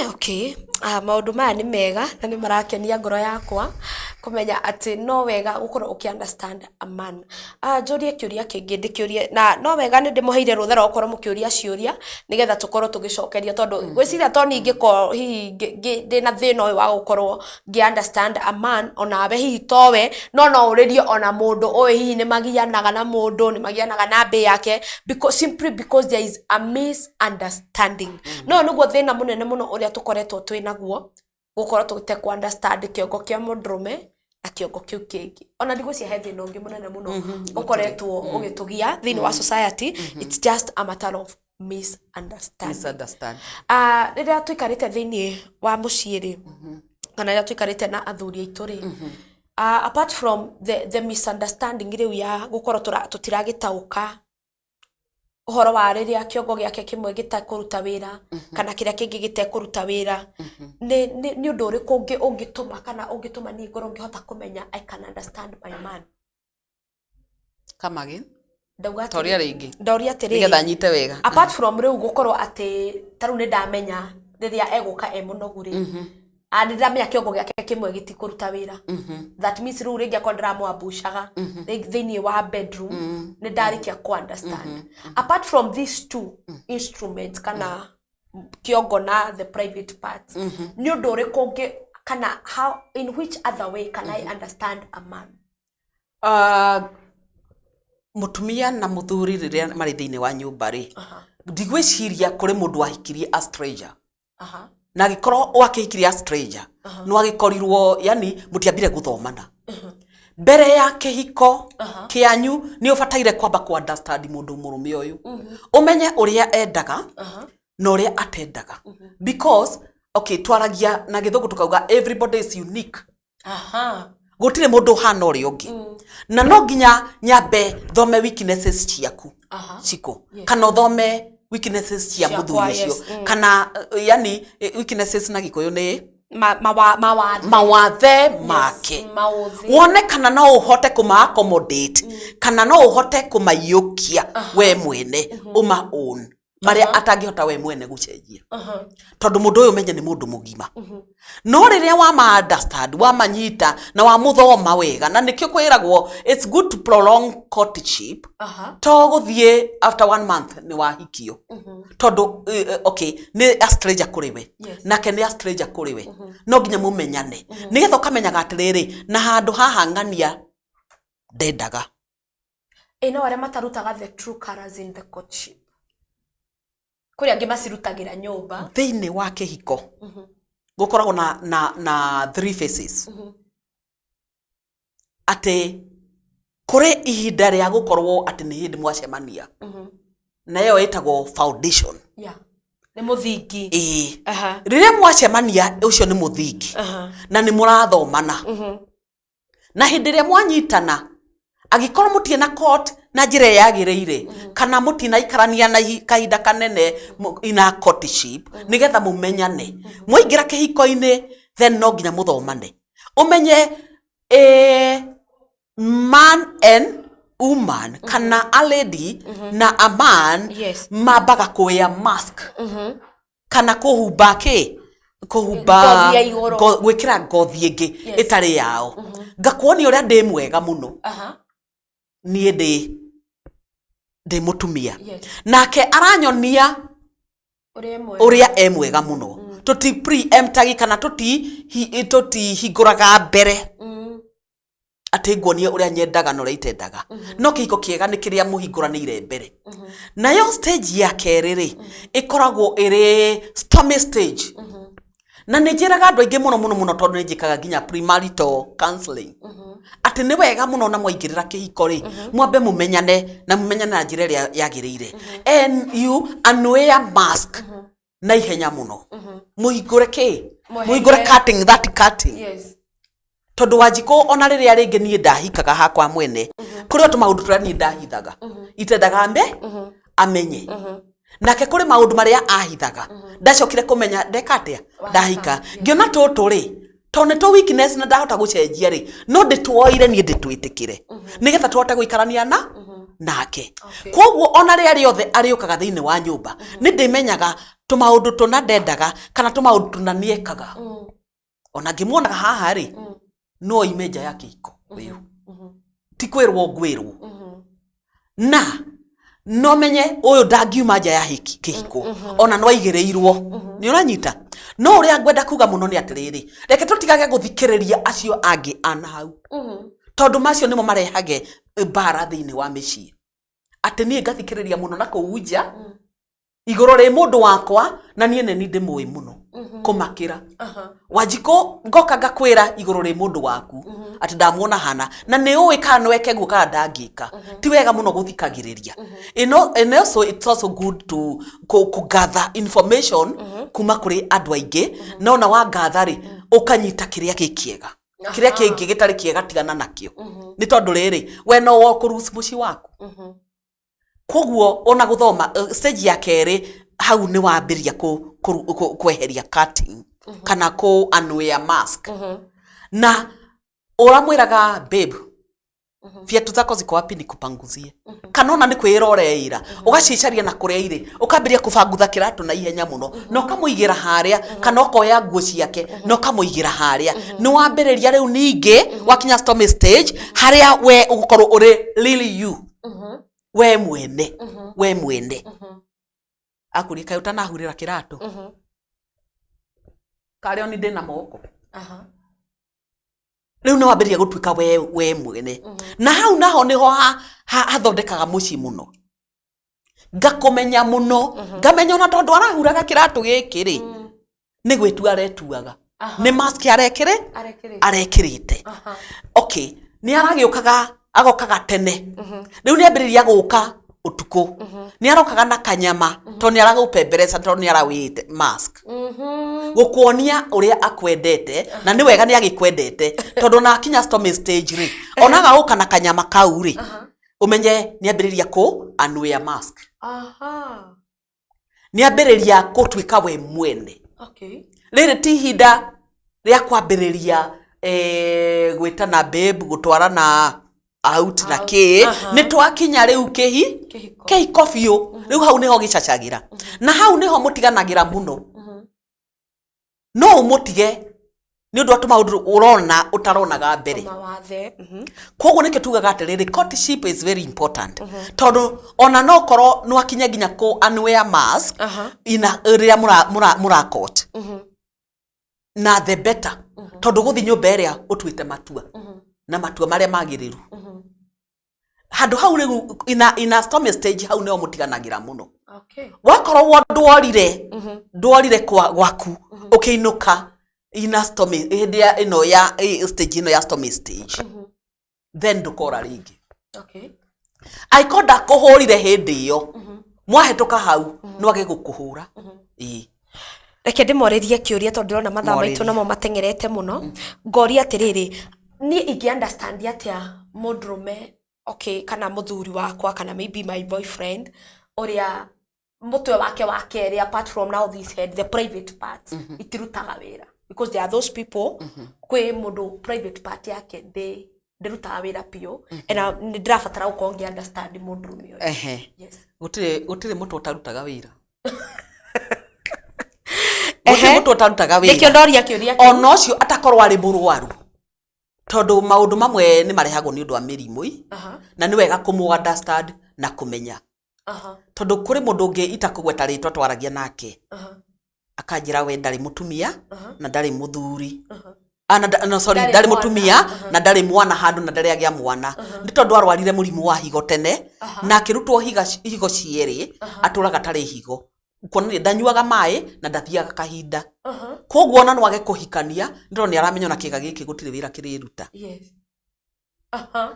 okay maundu maya ni mega na ni marakenia ngoro yakwa kumenya ati no wega gukorwo ukiunderstand a man. Njorie kiuria kingi ndikiurie na no wega ni ndimuheire ruthera gukorwo mukiuria ciuria nigetha tukorwo tugicokeria tondu gwiciria to ningi ko hihi ndina thina uyu wa gukorwo ngi understand a man ona we hihi towe no uririe ona mundu owe hihi ni magianaga na mundu ni magianaga na mbe yake simply because there is a misunderstanding. No niguo thina munene muno uria tukoretwo twinaguo gukorwo tugite ku understand kiongo kia mundrume na kiongo kiu kingi ona ndigwicia he thina ungi munene muno ukoretwo ugitugia thini wa society. It's just a matter of misunderstanding. Riria tuikarite thini wa muciiri kana riria tuikarite na athuri aitu ri apart from the misunderstanding riu ya gukorwo tutiragitauka uhoro wa riria kiongo giake kimwe gitakuruta wira kana kiria kingi gitakuruta wira ni undu uriku ungituma kana ungituma ni ngoro ngihota kumenya I can understand my man. Come again. Toria ringi. Ndoria atiri. Nigetha nyite wega. Apart from riu gukorwo ati taru ni ndamenya riria eguka munogu ri. Ndamenya kiongo giake kimwe gitikuruta wira. That means riu ringi akwa ndiramwambushaga thini wa bedroom ni ndarikia ku understand. Apart from these two instruments kana kiongo na the private parts ni undu uriku kana how in which other way can I understand a man? Mutumia na muthuri riria mari thiini wa nyumba ri ndigwiciria kuri mundu wahikirie a stranger na gikorwo wakihikirie a stranger no agikorirwo yani mutiambire guthomana mbere ya kihiko kianyu ni ubataire kwamba ku understand mundu murume uyu umenye uria endaga na uria atendaga because okay twaragia na githungu tukauga everybody is unique. Gutire mundu hana uri ungi na no nginya nyambe thome weaknesses ciaku ciko kana thome weaknesses cia muthuri cio kana yani weaknesses na gikuyu ni mawathe make wone kana no uhote kuma accommodate kana no uhote kumayukia we mwene uma own maria atangihota we mwene gucenjia tondu mundu uyu menye ni mundu mugima no riria wa ma understand wa manyita na wa muthoma wega na nikio kwiragwo it's good to prolong courtship to guthie after 1 month ni wahikio tondu okay ni a stranger kuriwe nake ni a stranger kuriwe no nginya mumenyane nigetha ukamenyaga atiriri na handu haha ngania ndendaga ino aria matarutaga the true colors in the courtship kuri angi macirutagira nyumba thiini wa kihiko gukoragwo na three phases ate kuri ihinda ria gukorwo ati ni hindi mwacemania na yo itagwo foundation ni muthingi riria mwacemania ucio ni muthingi na ni murathomana na hindi ria mwanyitana agikorwo mutie na court na njira yagireire kana mutina ikarania na kahinda kanene ina courtship nigetha mumenyane mwaingira kihiko-ini then no nginya muthomane umenye man and woman kana a lady na a man mabaga kuya mask kana kuhumba kuhumba gwikira ngothi ingi itari yao ngakuoni uria ndi mwega muno nie ndi mutumia nake aranyonia uria emwega muno tuti preemptagi kana tuti hinguraga mbere ati nguonie uria nyendaga no reitendaga no kihiko kiega ni kiria muhinguranire mbere nayo stage ya keriri ikoragwo iri stormy stage na njiraga andu aingi muno tondu njikaga nginya premarital counseling ati ni wega muno na mwaingirira kihiko ri mwambe mumenyane na njira iria yagireire and you unwear mask na ihenya muno muhingure cutting tondu wanjiko ona riria ringi nie ndahikaga hakwa mwene kuri otu maundu turia nie ndahithaga itendaga mbe amenye nake kuri maundu maria ahithaga ndacokire kumenya ndekatia ndahika ngiona tutu ri tone to weakness na ndahota gucenjia ri no ndituoire nie nditwitikire nigetha tuhote guikarania nake koguo ona ria riothe ariukaga thiini wa nyumba ni ndimenyaga tumaundu tuna ndendaga kana tumaundu tuna niekaga ona ngimuonaga haha ri no imeja ya kihiko uyu ti kwirwo ngwirwo na no menye uyu ndangiuma nja ya kihiko ona no aigereirwo ni uranyita no uria ngwenda kuga muno ni atiriri reke tutigage guthikiriria acio angi ana hau tondu macio nimo marehage bara thiini wa micii ati nie ngathikiriria muno na kuunja igoro ri mundu wakwa na nie neni ndimui muno kumakira Wanjiko ngoka ngakwira igoro ri mundu waku ati ndamuona hana na ni uwi kana weke guka ndangika ti wega muno guthikagiriria and also it's also good to gather information kuma kuri andu aingi no na wa gather ri ukanyita kiria kikiega kiria kingi gitari kiega tigana nakio ni tondu riri we no wo kurusi muci waku koguo ona guthoma stage ya keri hau ni wambiria kweheria cutting kana ko unwear mask na uramwiraga babe viatu zako ziko wapi nikupanguzie kana ona ni kwiroreira ugacicaria na kuria ire ukambiria kubangutha kiratu na ihenya muno no kamuigira haria kana ukoya nguo ciake no kamuigira haria ni wambiriria riu ningi wakinya storm stage haria we ugukorwo uri really you we mwene akurika utanahurira kiratu kare oni ndina moko riu no wambiria gutwika we mwene na hau naho niho hathondekaga muci muno ngakumenya muno ngamenya ona tondu arahuraga kiratu giki ri ni gwitua aretuaga ni mask arekirite okay ni aragiukaga agokaga tene riu ni ambiriria guka utuko ni arokaga na kanyama to ni aragupembereza to ni arawite mask gukuonia uria akwendete na ni wega ni agikwendete tondu na kinya storm stage ri onaga uka na kanyama kau ri umenye ni ambiriria ku unwear mask ni ambiriria gutwika we mwene riri ti hinda ria kwambiriria gwitana babe gutwarana out na ki ni twakinya riu kihiko biu riu hau niho gicacagira na hau niho mutiganagira muno no umutige ni undu atuma urona utaronaga mbere koguo nike tugaga atiriri courtship is very important tondu ona no koro no akinya ginya ko unwear mask ina ria mura court na the better tondu guthi nyumba iria utwite matua na matua maria magiriru handu hau riu ina storm stage hau neo mutiganagira muno wakorwo ndwarire gwaku ukiinuka ina storm hindia ino ya stage ino ya storm stage then ndukora ringi aikonda kuhurire hindi iyo mwahetuka hau no age gukuhura reke ndimoririe kiuria tondu ndona mathaa maitu namo matengerete muno ngoria atiriri ni igi understand atia mudrume okay kana muthuri wakwa kana maybe my boyfriend oria mutwe wake wakeri apart from now this head the private parts itirutaga wira because there are those people kwe mundu private part yake ndirutaga wira pio and ndirabatara ukongi understand mudrume yes gutire mutu utarutaga wira mutu utarutaga wira nikio ndoria kiuria ono cio atakorwo ari murwaru tondu maundu mamwe ni marehagwo ni undu wa mirimu na ni wega kumu understand na kumenya tondu kuri mundu ungi itakugweta ritwa twaragia nake akanjira we ndari mutumia na ndari muthuri no sorry ndari mutumia na ndari mwana handu na ndari agia mwana ni tondu arwarire murimu wa higo tene na akirutwo higo cieri aturaga tari higo kuona ndanyuaga mai na ndathiaga kahinda koguo ona no age kuhikania ndiro ni aramenya na kiga giki gutire wira kiriruta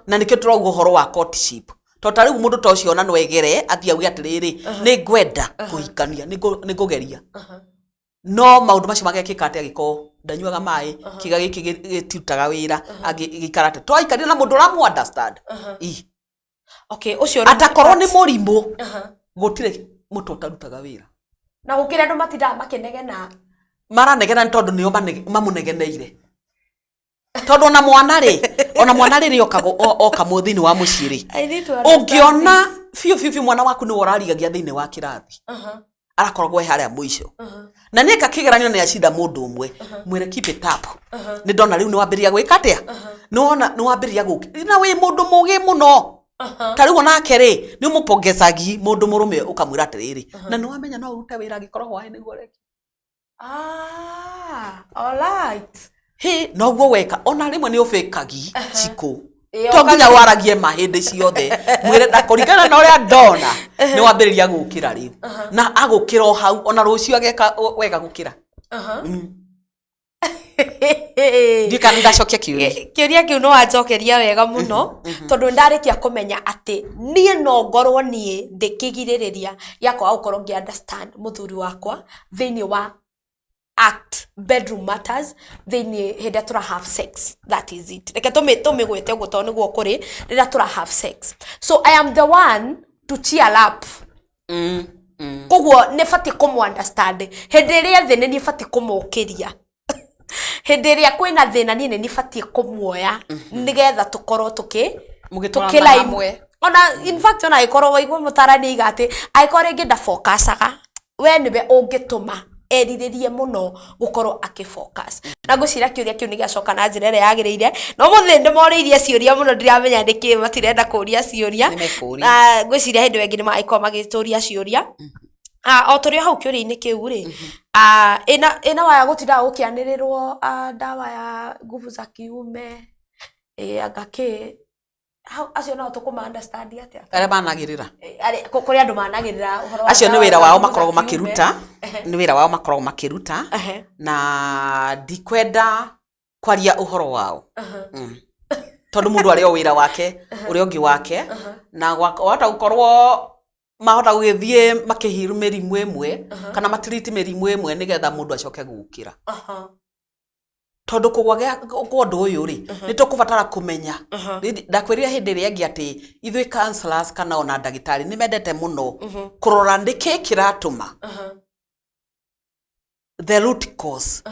na nikio turauga horo wa courtship tondu riu mundu ta ucio ona no egere athia ugi atiriri ni ngwenda kuhikania ni ngugeria no maundu macio magekika atia giko ndanyuaga mai kiga giki gitirutaga wira agikarate twaikaria na mundu ramu understand okay ucio atakorwo ni murimu gutire mutu utarutaga wira na gukira andu matinda makenegena maranegena ni tondu nio mamunegeneire tondu ona mwana ri oka muthini wa muciri ungiona fiu mwana waku ni urarigagia thini wa kirathi arakoragwo haria muico na nie kakigeranio ni acida mundu umwe mwire keep it up ni ndona riu ni wambiria gwika atia ni wona ni wambiria guki na wi mundu mugi muno tariu nake ri ni umupongezagi mundu murume ukamwira atiriri na ni wamenya no urute wira gikoragwo hai niguo reki all right he no guo weka ona rimwe ni ufekagi ciko to nginya waragie mahinde ciothe mwire ndakorigana na uria ndona ni wambiriria gukira riu na agukira hau ona rucio ageka wega gukira ndikana ndacokia kiuria kiu no wanjokeria wega muno tondu ndarikia kumenya ati nie no ngorwo nie ndikigiririria yakwa gukorwo ngi understand muthuri wakwa thiini wa act bedroom matters thiini hinde tura have sex that is it reke tumigwete uguo tondu niguo kuri rira tura have sex so I am the one to cheer up koguo ne fati kumu understand hinde ria thini ni fati kumukiria hinde ria kwina thina ni ni fati kumuoya nigetha tukorwo tukilai ona in fact ona ikorwo igwo mutarani igate aikore ngenda focusaga we niwe ungituma eriririe muno gukorwo akifocus na ngucira kiuria kiu ni giacoka na njira ire yagirire no muthinde moriirie ciuria muno ndiramenya ndiki matirenda kuria ciuria na ngucira hindi wengi ni maiko magituria ciuria o turio hau kiuria-ini kiu ri ina waya gutinda gukianirirwo dawa ya nguvu za kiume agaki acio no tukuma understand atia aria managirira kuri andu managirira uhoro acio ni wira wao makoragwo makiruta ni wira wao makoragwo makiruta na dikwenda kwaria uhoro wao tondu mundu ari o wira wake uri ongi wake na wata gukorwo mahota gugithie makihiru merimu imwe kana matiriti merimu imwe nigetha mundu acoke gukira tondu kugwa undu uyu ri ni tukubatara kumenya ndakwiria hindi ria ngi ati ithui counselors kana ona ndagitari ni mendete muno kurora ndiki kiratuma the root cause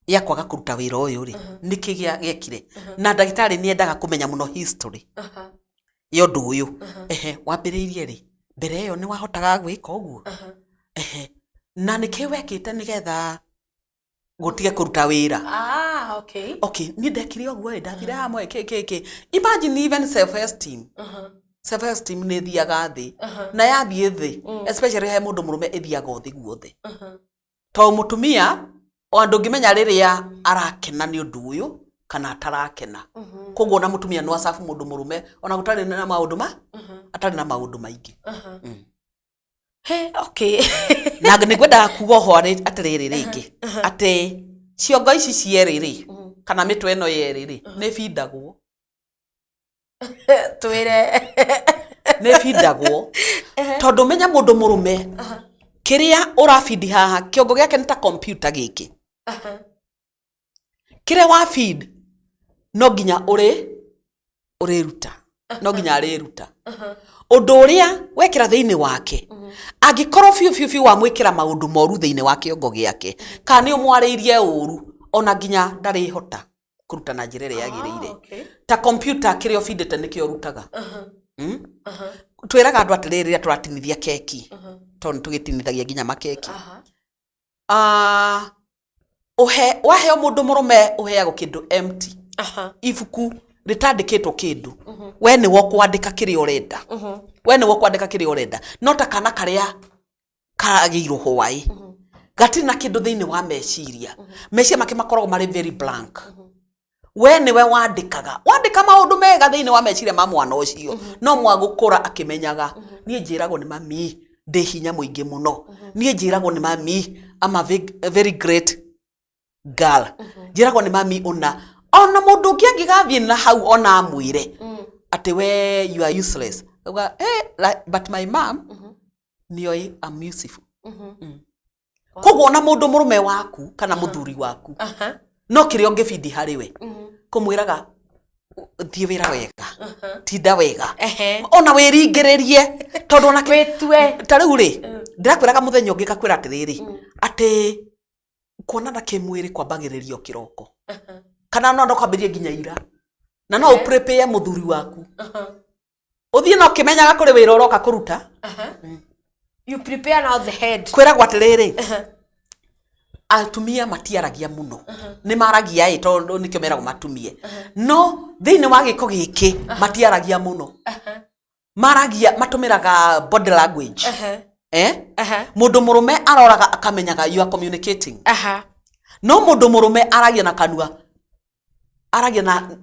ya kwaga kuruta wira uyu ri niki giekire na ndagitari ni endaga kumenya muno history ya undu uyu wambiriirie ri mbere iyo ni wahotaga gwika uguo na niki wekite nigetha gutige kuruta wira okay ni ndekire uguo ndathire hamwe keke imagine even self esteem ni thiaga thi na yathie thi especially he mundu murume ithiaga thi guothe to mutumia o andu ngimenya riria arakena ni undu uyu kana atarakena koguo na mutumia no asafu mundu murume ona gutari na maundu atari na maundu maingi okay na nigwenda kuga ho atiriri ringi ati ciongo ici cieriri kana mitwe eno yeriri ni findagwo twire ni findagwo tondu menya mundu murume kiria urafidi haha kiongo giake ni ta computer giki kiria wa feed no ginya uri ruta no ginya ari ruta undu uria wekira thiini wake angikorwo fiu wa mwikira maundu moru thiini wa kiongo giake kana ni umwariirie uru ona ginya ndari hota kuruta na njira ria yagiriire ta computer kiria ofindete nikio rutaga twiraga andu atiriri turatinithia keki tondu tugitinithagia ginya makeki wahe mundu murume uheago kindu empty ibuku ritandikitwo kindu we ni wo kwandika kiria urenda we ni wo kwandika kiria urenda no ta kana karia kagirwo hwai gati na kindu thiini wa meciria meciria make makoragwo mari very blank we ni we wandika maundu mega thiini wa meciria ma mwana ucio no mwagukura akimenyaga nie njiragwo ni mami ndi hinya muingi muno nie njiragwo ni mami I'm a very great girl njiragwo ni mami ona mundu ungi angigathie na hau ona amwire ati we you are useless but my mom niyo I'm useful koguo na mundu murume waku kana muthuri waku no kiria ungibidi hari we kumwiraga thie wira wega tinda wega ona wiringiririe tondu ona witwe tariu ri ndirakwiraga muthenya ungi kakwira atiriri ati kuonana kimwiri kwambagiririo kiroko kana no kwambirie ginya ira na no uprepare muthuri waku uthie no kimenyaga kuri wira uroka kuruta You prepare now the head. Kwera gwatiriri. Atumia matiaragia muno. Ni maragia tondu nikyo merago matumie. No, thiini wa giko giki matiaragia muno. Maragia matumiraga body language. Mundu murume aroraga akamenyaga you are communicating. No mundu murume aragia na kanua. Aragia na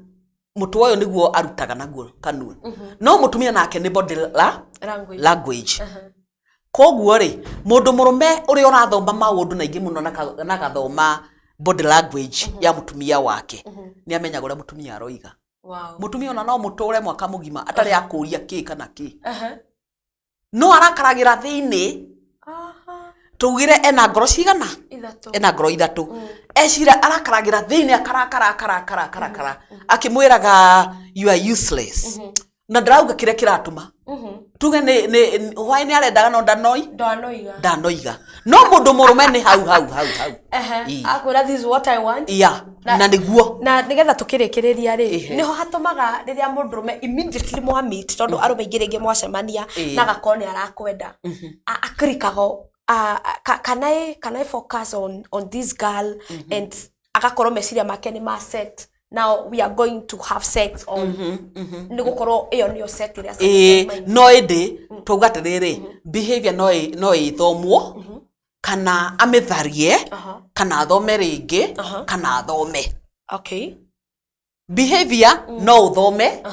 mutu oyo niguo arutaga naguo kanua. No mutumia nake ni body language. Koguo ri mundu murume uri urathoma maundu naingi muno na gathoma body language ya mutumia wake ni amenyaga uria mutumia aroiga. Mutumia ona no muture mwaka mugima atari akuria ki kana ki. No arakaragira thiini. Tugire ena ngoro cigana? Ena ngoro ithatu. Ecira arakaragira thiini akarakara akimwiraga you are useless. Na ndarauga kire kiratuma. Tuge ni why ni arendaga no ndanoiga. No mundu murume ni hau. Akwira this is what I want. Yeah. Na niguo. Na nigetha tukirikiriria ri niho hatumaga riria mundu murume immediately mwa meet tondu arume ingirenge mwacemania na gakoni arakwenda. Akrikago can I focus on this girl and agakorwo meciria make ni ma set. Now we are going to have sex on nigukorwo iyo niyo set iria no indi tugatiriri behavior no ithomwo kana ametharie kana thome ringi kana thome. Okay. Behavior no uthome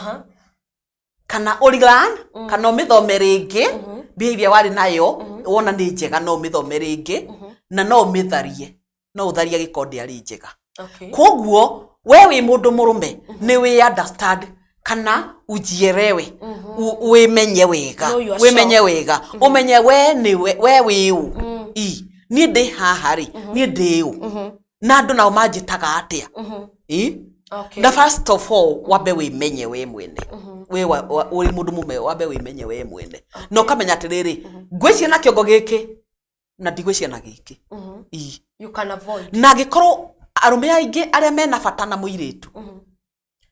kana urigan kana umithome ringi. Behavior wari nayo wona ni njega no umithome ringi na no umitharie no utharie gikondi ari njega. Koguo wewe mundu murume ni we understand kana ujielewe wimenye wega umenye we ni we wiu ni ndi haha ri ni ndiu na andu nao manjitaga atia na first of all wabe wimenye we mwene we uri mundu mume wabe wimenye we mwene no kamenya atiriri ngwicia na kiongo giki na ndigwicia na giki you can avoid na gikorwo arume aingi aria mena bata na muiritu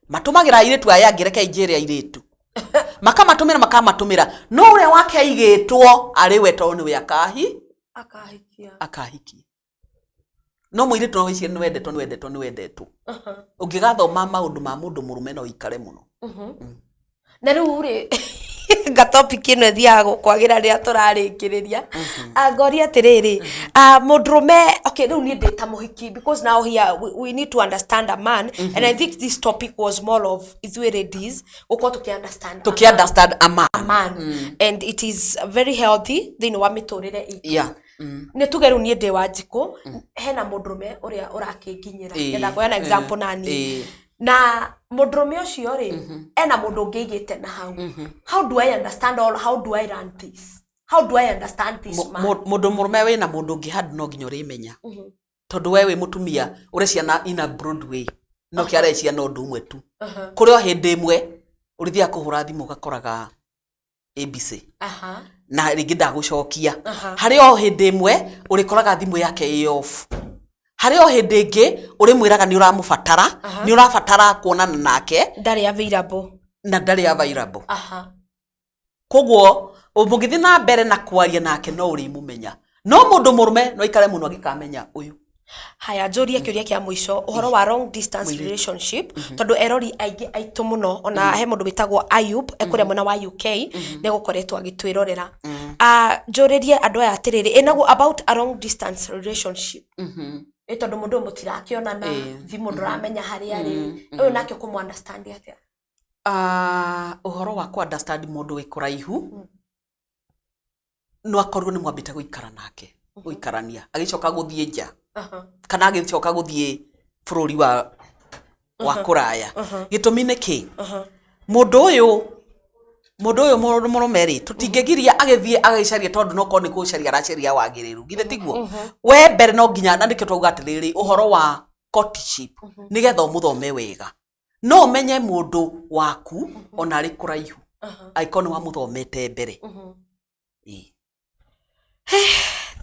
matumagira iritu aya ngireke injiria iritu makamatumira no uria wake aigitwo ari we to ni we akahikia no muiritu no wicirie ni wendetwo ungigathoma maundu ma mundu murume no ikare muno. Na riu ri ga topic ino thiago kwagira ria turarikiriria ngoria atiriri mundrume okay riu ni ndita muhiki because now here we need to understand a man and I think this topic was more of ithui ladies uko understand a man and it is very healthy thini wa miturire itu ni tugeru ni ndi wa njiko hena mundrume uria urakinginyira ngenda kuona example nani na mundrume ucio ri ena mundu ngigite na hau. How do I understand how do I run this? How do I understand this man? Mundu murume we na mundu ngi hadu no nginya urimenya tondu wewe mutumia ureciana in a broad way no kiarecia no ndu umwe tu kurio hindi imwe urithia kuhura thimu gakoraga ABC na ringi ndagucokia hari o hindi imwe urikoraga thimu yake i off. Hari o hindi ingi urimwiraga ni uramubatara ni urabatara kuonana nake ndari available. Koguo umugithi na mbere na kwaria nake no urimumenya no mundu murume no ikare muno agikamenya uyu. Haya njuria kiuria kia mwisho uhoro wa long distance relationship tondu erori aingi aitu muno ona he mundu bitagwo Ayub ekuria mwana wa UK ne gukoretwo agitwirorera njuririe andu aya atiriri enago about a long distance relationship tondu mundu mutirakionana thimu nduramenya hari ari uyu nake kumu understand atia uhoro wa ku understand mundu wikuraihu no akorwo ni mwambite guikara nake guikarania agicoka guthie nja kana agicoka guthie bururi wa kuraya gitumi niki mundu uyu murume ri tutingegiria agithie agacaria tondu no koni gucaria aracaria wagiriru githe tiguo we mbere no nginya na ndike twauga atiriri uhoro wa courtship nigetha umuthome wega no umenye mundu waku ona ri kuraihu aikoni wa muthomete mbere.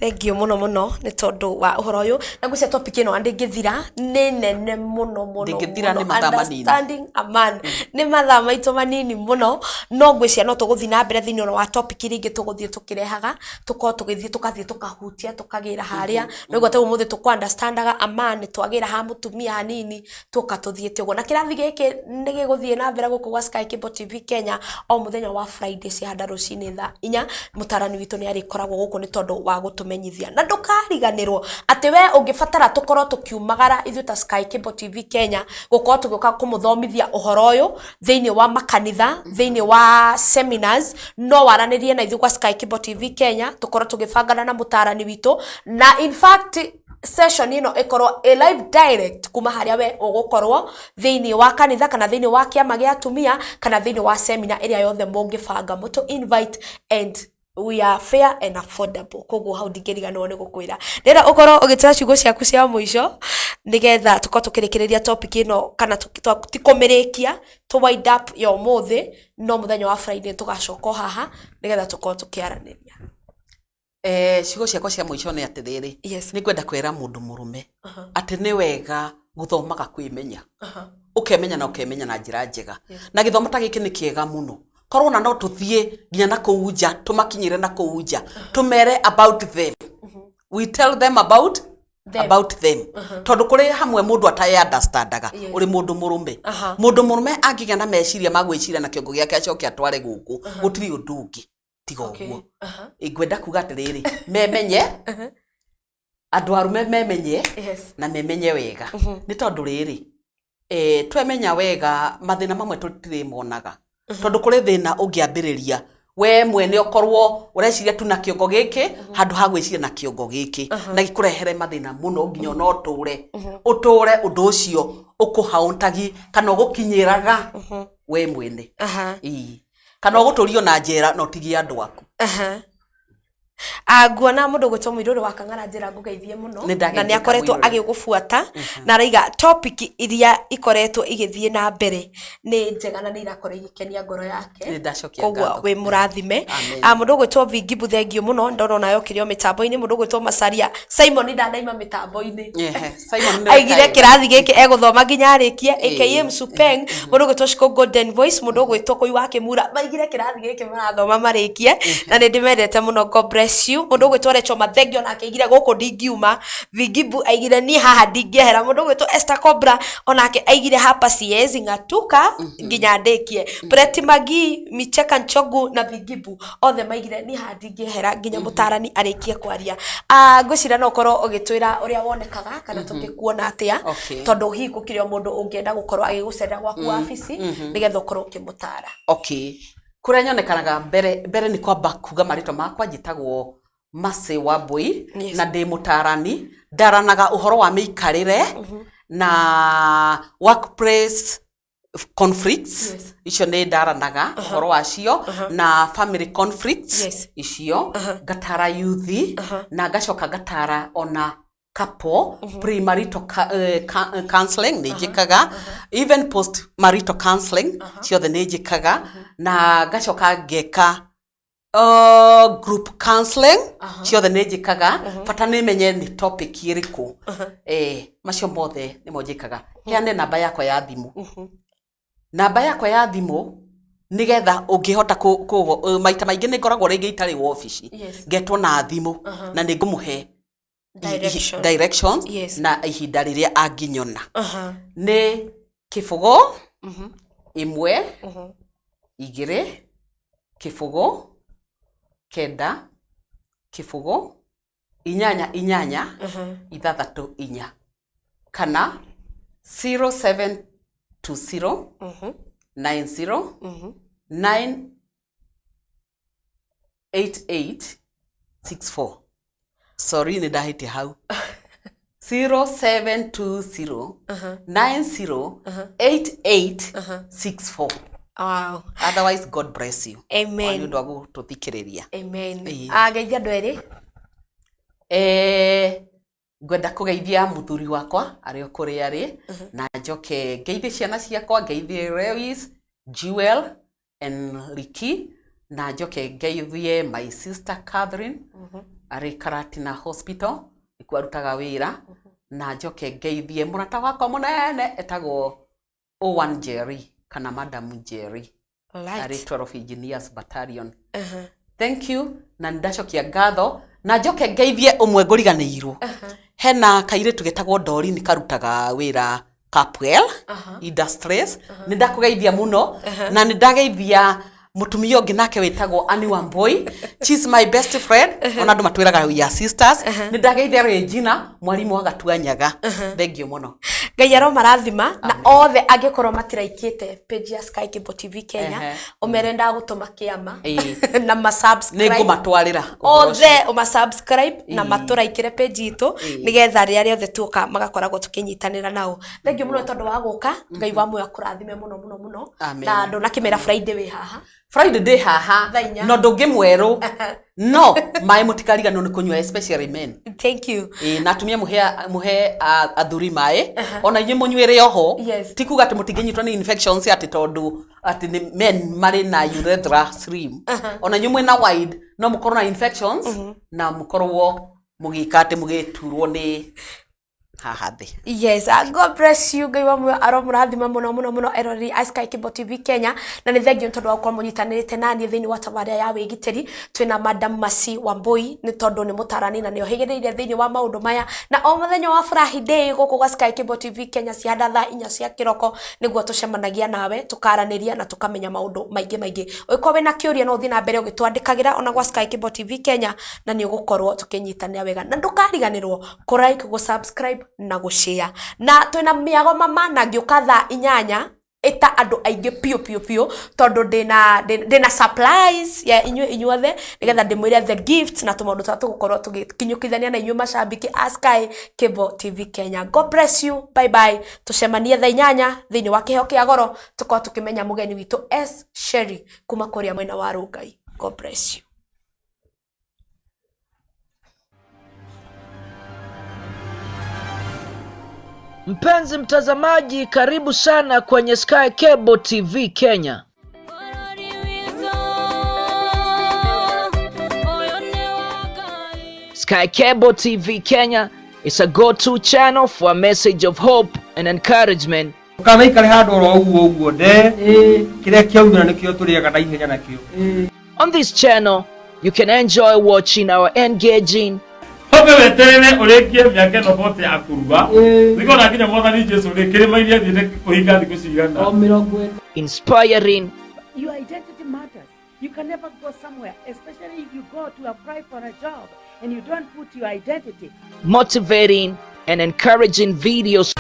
Thank you muno ni tondu wa uhoro uyu na gucia topic ino andingithira ni nene muno ndingithira ni mathaa manini understanding a man ni mathaa maitu manini muno no ngwiciria no tuguthi na mbere thiini wa topic ringi tuguthie tukirehaga tuko tugithie tukathie tukahutia tukagira haria no igwate umuthi tuku understandaga a man twagira ha mutumia hanini tukatuthiete ugo na kirathi giki ni giguthie na mbere guku gwa Sky Cable TV Kenya o muthenya wa Friday cia handa rucini thaa 4 mutarani witu ni ari koragwo guku ni tondu wa gutumenyithia na ndukariganirwo ati we ungifatara tukorwo tukiumagara ithu ta Sky Cable TV Kenya gukorwo tugioka kumuthomithia uhoro uyu thiini wa makanitha thiini wa seminars no waranirie na ithu kwa Sky Cable TV Kenya tukorwo tugibangana na mutarani witu na in fact session ino ikorwo a live direct kuma haria we ugukorwo thiini wa kanitha kana thiini wa kiama gia atumia kana thiini wa seminar iria yothe mungibanga muto invite and we are fair and affordable koguo hau ndingiriganwo ni gukwira ndira ukorwo ugitira ciugo ciaku cia muico nigetha tukorwo tukirikiria topic ino kana tikumirikia to wind up yo muthi no muthenya wa Friday tugacoka haha nigetha tukorwo tukiaraniria ciugo ciakwa cia muico ni atiriri yes. ni kwenda kwira mundu murume ati ni wega guthomaga kwimenya ukemenya na ukemenya na njira njega na githomo ta giki ni kiega muno korwo na no tuthie nginya na kuuja tumakinyire na kuuja tumere about them we tell them about them tondu kuri hamwe mundu ataye understandaga uri mundu murume angiga na meciria magwiciria na kiongo giake acoke atware guku gutiri undu ungi tiga uguo ingwenda kuga atiriri memenye andu arume memenye na memenye wega ni tondu riri twemenya wega mathina mamwe tutire monaga tondu kuri thina ungiambiriria we mwene okorwo ureciria tu na kiongo giki handu ha gwiciria na kiongo giki na gikurehere mathina muno nginya no uture undu ucio ukuhauntagi kana gukinyiraga we mwene kana guturio na njera no tigi andu aku nguona mundu gwitwo Mwiruri wa Kang'ara njira ngugeithie muno na ni akoretwo agigubuata na raiga topic iria ikoretwo igithie na mbere ni njega na ni irakorwo igikenia ngoro yake koguo we murathime mundu gwitwo Vingibu thengio muno ndona na yokirio mitambo-ini mundu gwitwo Masaria Simon ndanaima mitambo-ini Simon aigire kirathi giki eguthoma nginya arikie aka Msupeng mundu gwitwo Shiko Golden Voice mundu gwitwo Koi wa Kimura maigire kirathi giki marathoma marikie na ni ndimendete muno God bless you mundu gwitwo Recho Mathengio na akaigire guku ndingiuma Vingibu aigire ni haha ndingehera mundu gwitwo Esther Cobra onake aigire hapa siezi ngatuka nginya ndekie Preti Magi Micheka Nchogu na Vingibu othe maigire ni haha ndingehera nginya mutarani arikie kwaria ngwicira no korwo ugitwira uria wonekaga kana tukikuona atia tondu hihi gukirio mundu ungienda gukorwo agigucerera gwaku wabici nigetha ukorwo ukimutara kuria nyonekanaga mbere ni kwamba kuga marito makwa njitagwo Mase Wambui na ndi mutarani ndaranaga uhoro wa miikarire na workplace conflicts icio ni ndaranaga uhoro wacio na family conflicts icio ngatara youth na ngacoka ngatara ona couple pre-marital counseling ni njikaga even post-marital counseling ciothe ni njikaga na ngacoka ngeka group counseling ciothe ni njikaga bata ni menye ni topic iriku macio mothe ni mo njikaga heane namba yakwa ya thimu namba yakwa ya thimu nigetha ungihota maita maingi ni ngoragwo ringi itari wa office ngetwo na thimu na ni ngumuhe directions na ihinda riria anginyona ni kifugo imwe igire kifugo kenda kifugo inyanya ithathatu inya kana 0720 90 98864 sorry ni ndahite hau 0720 908864 wow otherwise God bless you amen ndu agu tuthikiriria amen geithia andu eri ngwenda kugeithia muthuri wakwa ari okuri ari na njoke ngeithie ciana ciakwa ngeithie Lewis Jewel and Ricky na njoke ngeithie my sister Catherine arĩ Karatina Hospital nĩkuo arutaga wĩra na njoke ngeithie mũrata wakwa mũnene etagwo Owen Jerry kana Madam Jerry arĩ 12 Engineers Battalion. Thank you na ndacokia ngatho na njoke ngeithie ũmwe ngũriganĩirwo. Hena kairĩtu getagwo Doreen karutaga wĩra Capwell Industries. Nĩ ndakũgeithia mũno na nĩ ndageithia mutumia ũngĩ nake wĩtagwo Annie Wambui. She's my best friend. Ona andũ matwĩraga we are sisters. Nĩ ndageithia Regina mwarimũ wa Gatuanyaga. Thengiũ mũno. Ngai aromarathima na othe angĩkorwo matiraikĩte page ya Sky Cable TV Kenya ũmerenda gũtũma kĩama na ma-subscribe. Nĩ ngũmatwarĩra Othe ma-subscribe na matũraikĩre page itũ nĩgetha rĩrĩa othe tuoka magakoragwo tũkĩnyitanĩra nao. Thengiũ mũno tondũ wa gũka. Ngai wa muoyo akũrathime mũno mũno mũno. Na ndũnakĩmera Friday wĩ haha. Friday day haha no ndũngĩ mwerũ no maĩ mũtikariganĩrwo nĩ kũnyua especially men. Thank you. Na atumia muhe athuri maĩ ona inyuĩ mũnyuĩre oho ti kuga atĩ mũtingĩnyitwo nĩ infections atĩ tondũ atĩ nĩ men marĩ na urethra slim. Ona inyuĩ mwĩna wide no mũkorwo na infections na mũkorwo mũgĩka atĩ mũgĩturwo nĩ haha thĩ. Yes, God bless you. Ngai wa muoyo aromũrathima mũno mũno mũno erori a Sky Cable TV Kenya na nĩ thengiũ tondũ wa gũkorwo mũnyitanĩrĩte naniĩ thĩinĩ wa tabarĩra ya wĩgitĩri. Twĩna Madam Mercy Wambui nĩ tondũ nĩ mũtarani na nĩ ohĩgĩrĩire thĩinĩ wa maũndũ maya na o mũthenya wa Friday gũkũ gwa Sky Cable TV Kenya cianda thaa 4 cia kĩroko nĩguo tũcemanagia nawe tũkaranĩria na tũkamenya maũndũ maingĩ maingĩ. Ũngĩkorwo wĩna kĩũria no ũthiĩ na mbere ũgĩtwandĩkagĩra ona gwa Sky Cable TV Kenya na nĩ ũgũkorwo tũkĩnyitanĩra wega na ndũkariganĩrwo kũ-like, gũ-subscribe na gũshare. Na twĩna mĩago mama na ngĩũka thaa 8 eta andũ aingĩ piũ tondũ ndĩna surprise ya inyuothe nĩgetha ndĩmwĩre the gifts na tũmaũndũ twa tũgũkorwo tũkinyũkithania na inyuĩ macambiki a Sky Cable TV Kenya. God bless you. Bye bye. Tũcemanie thaa 8 thĩinĩ wa kĩheo kĩa goro tũkorwo tũkĩmenya mũgeni witũ S Sherry kuma kũrĩa mwena wa Rongai. God bless you. Mpenzi mtazamaji, karibu sana kwenye Sky Cable TV Kenya. Sky Cable TV Kenya is a go-to channel for a message of hope and encouragement. On this channel, you can enjoy watching our engaging, inspiring, your identity matters. You can never go somewhere, especially if you go to apply for a job and you don't put your identity. motivating, and encouraging videos.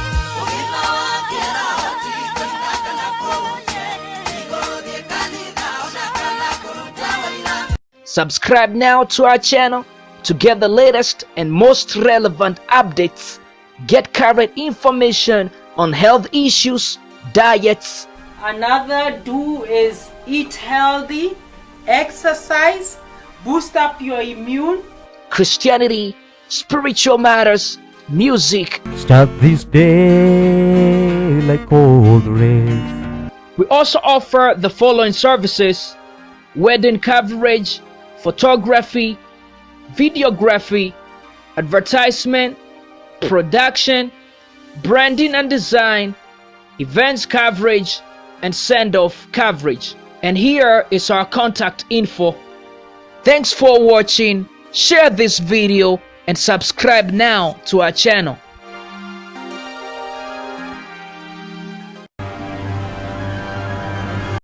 Subscribe now to our channel to get the latest and most relevant updates. Get current information on health issues, diets. Another do is eat healthy, exercise, boost up your immune. Christianity, spiritual matters, music. Start this day like cold rain. We also offer the following services: wedding coverage, photography, videography, advertisement, production, branding and design, events coverage, and send-off coverage. And here is our contact info. Thanks for watching. Share this video and subscribe now to our channel.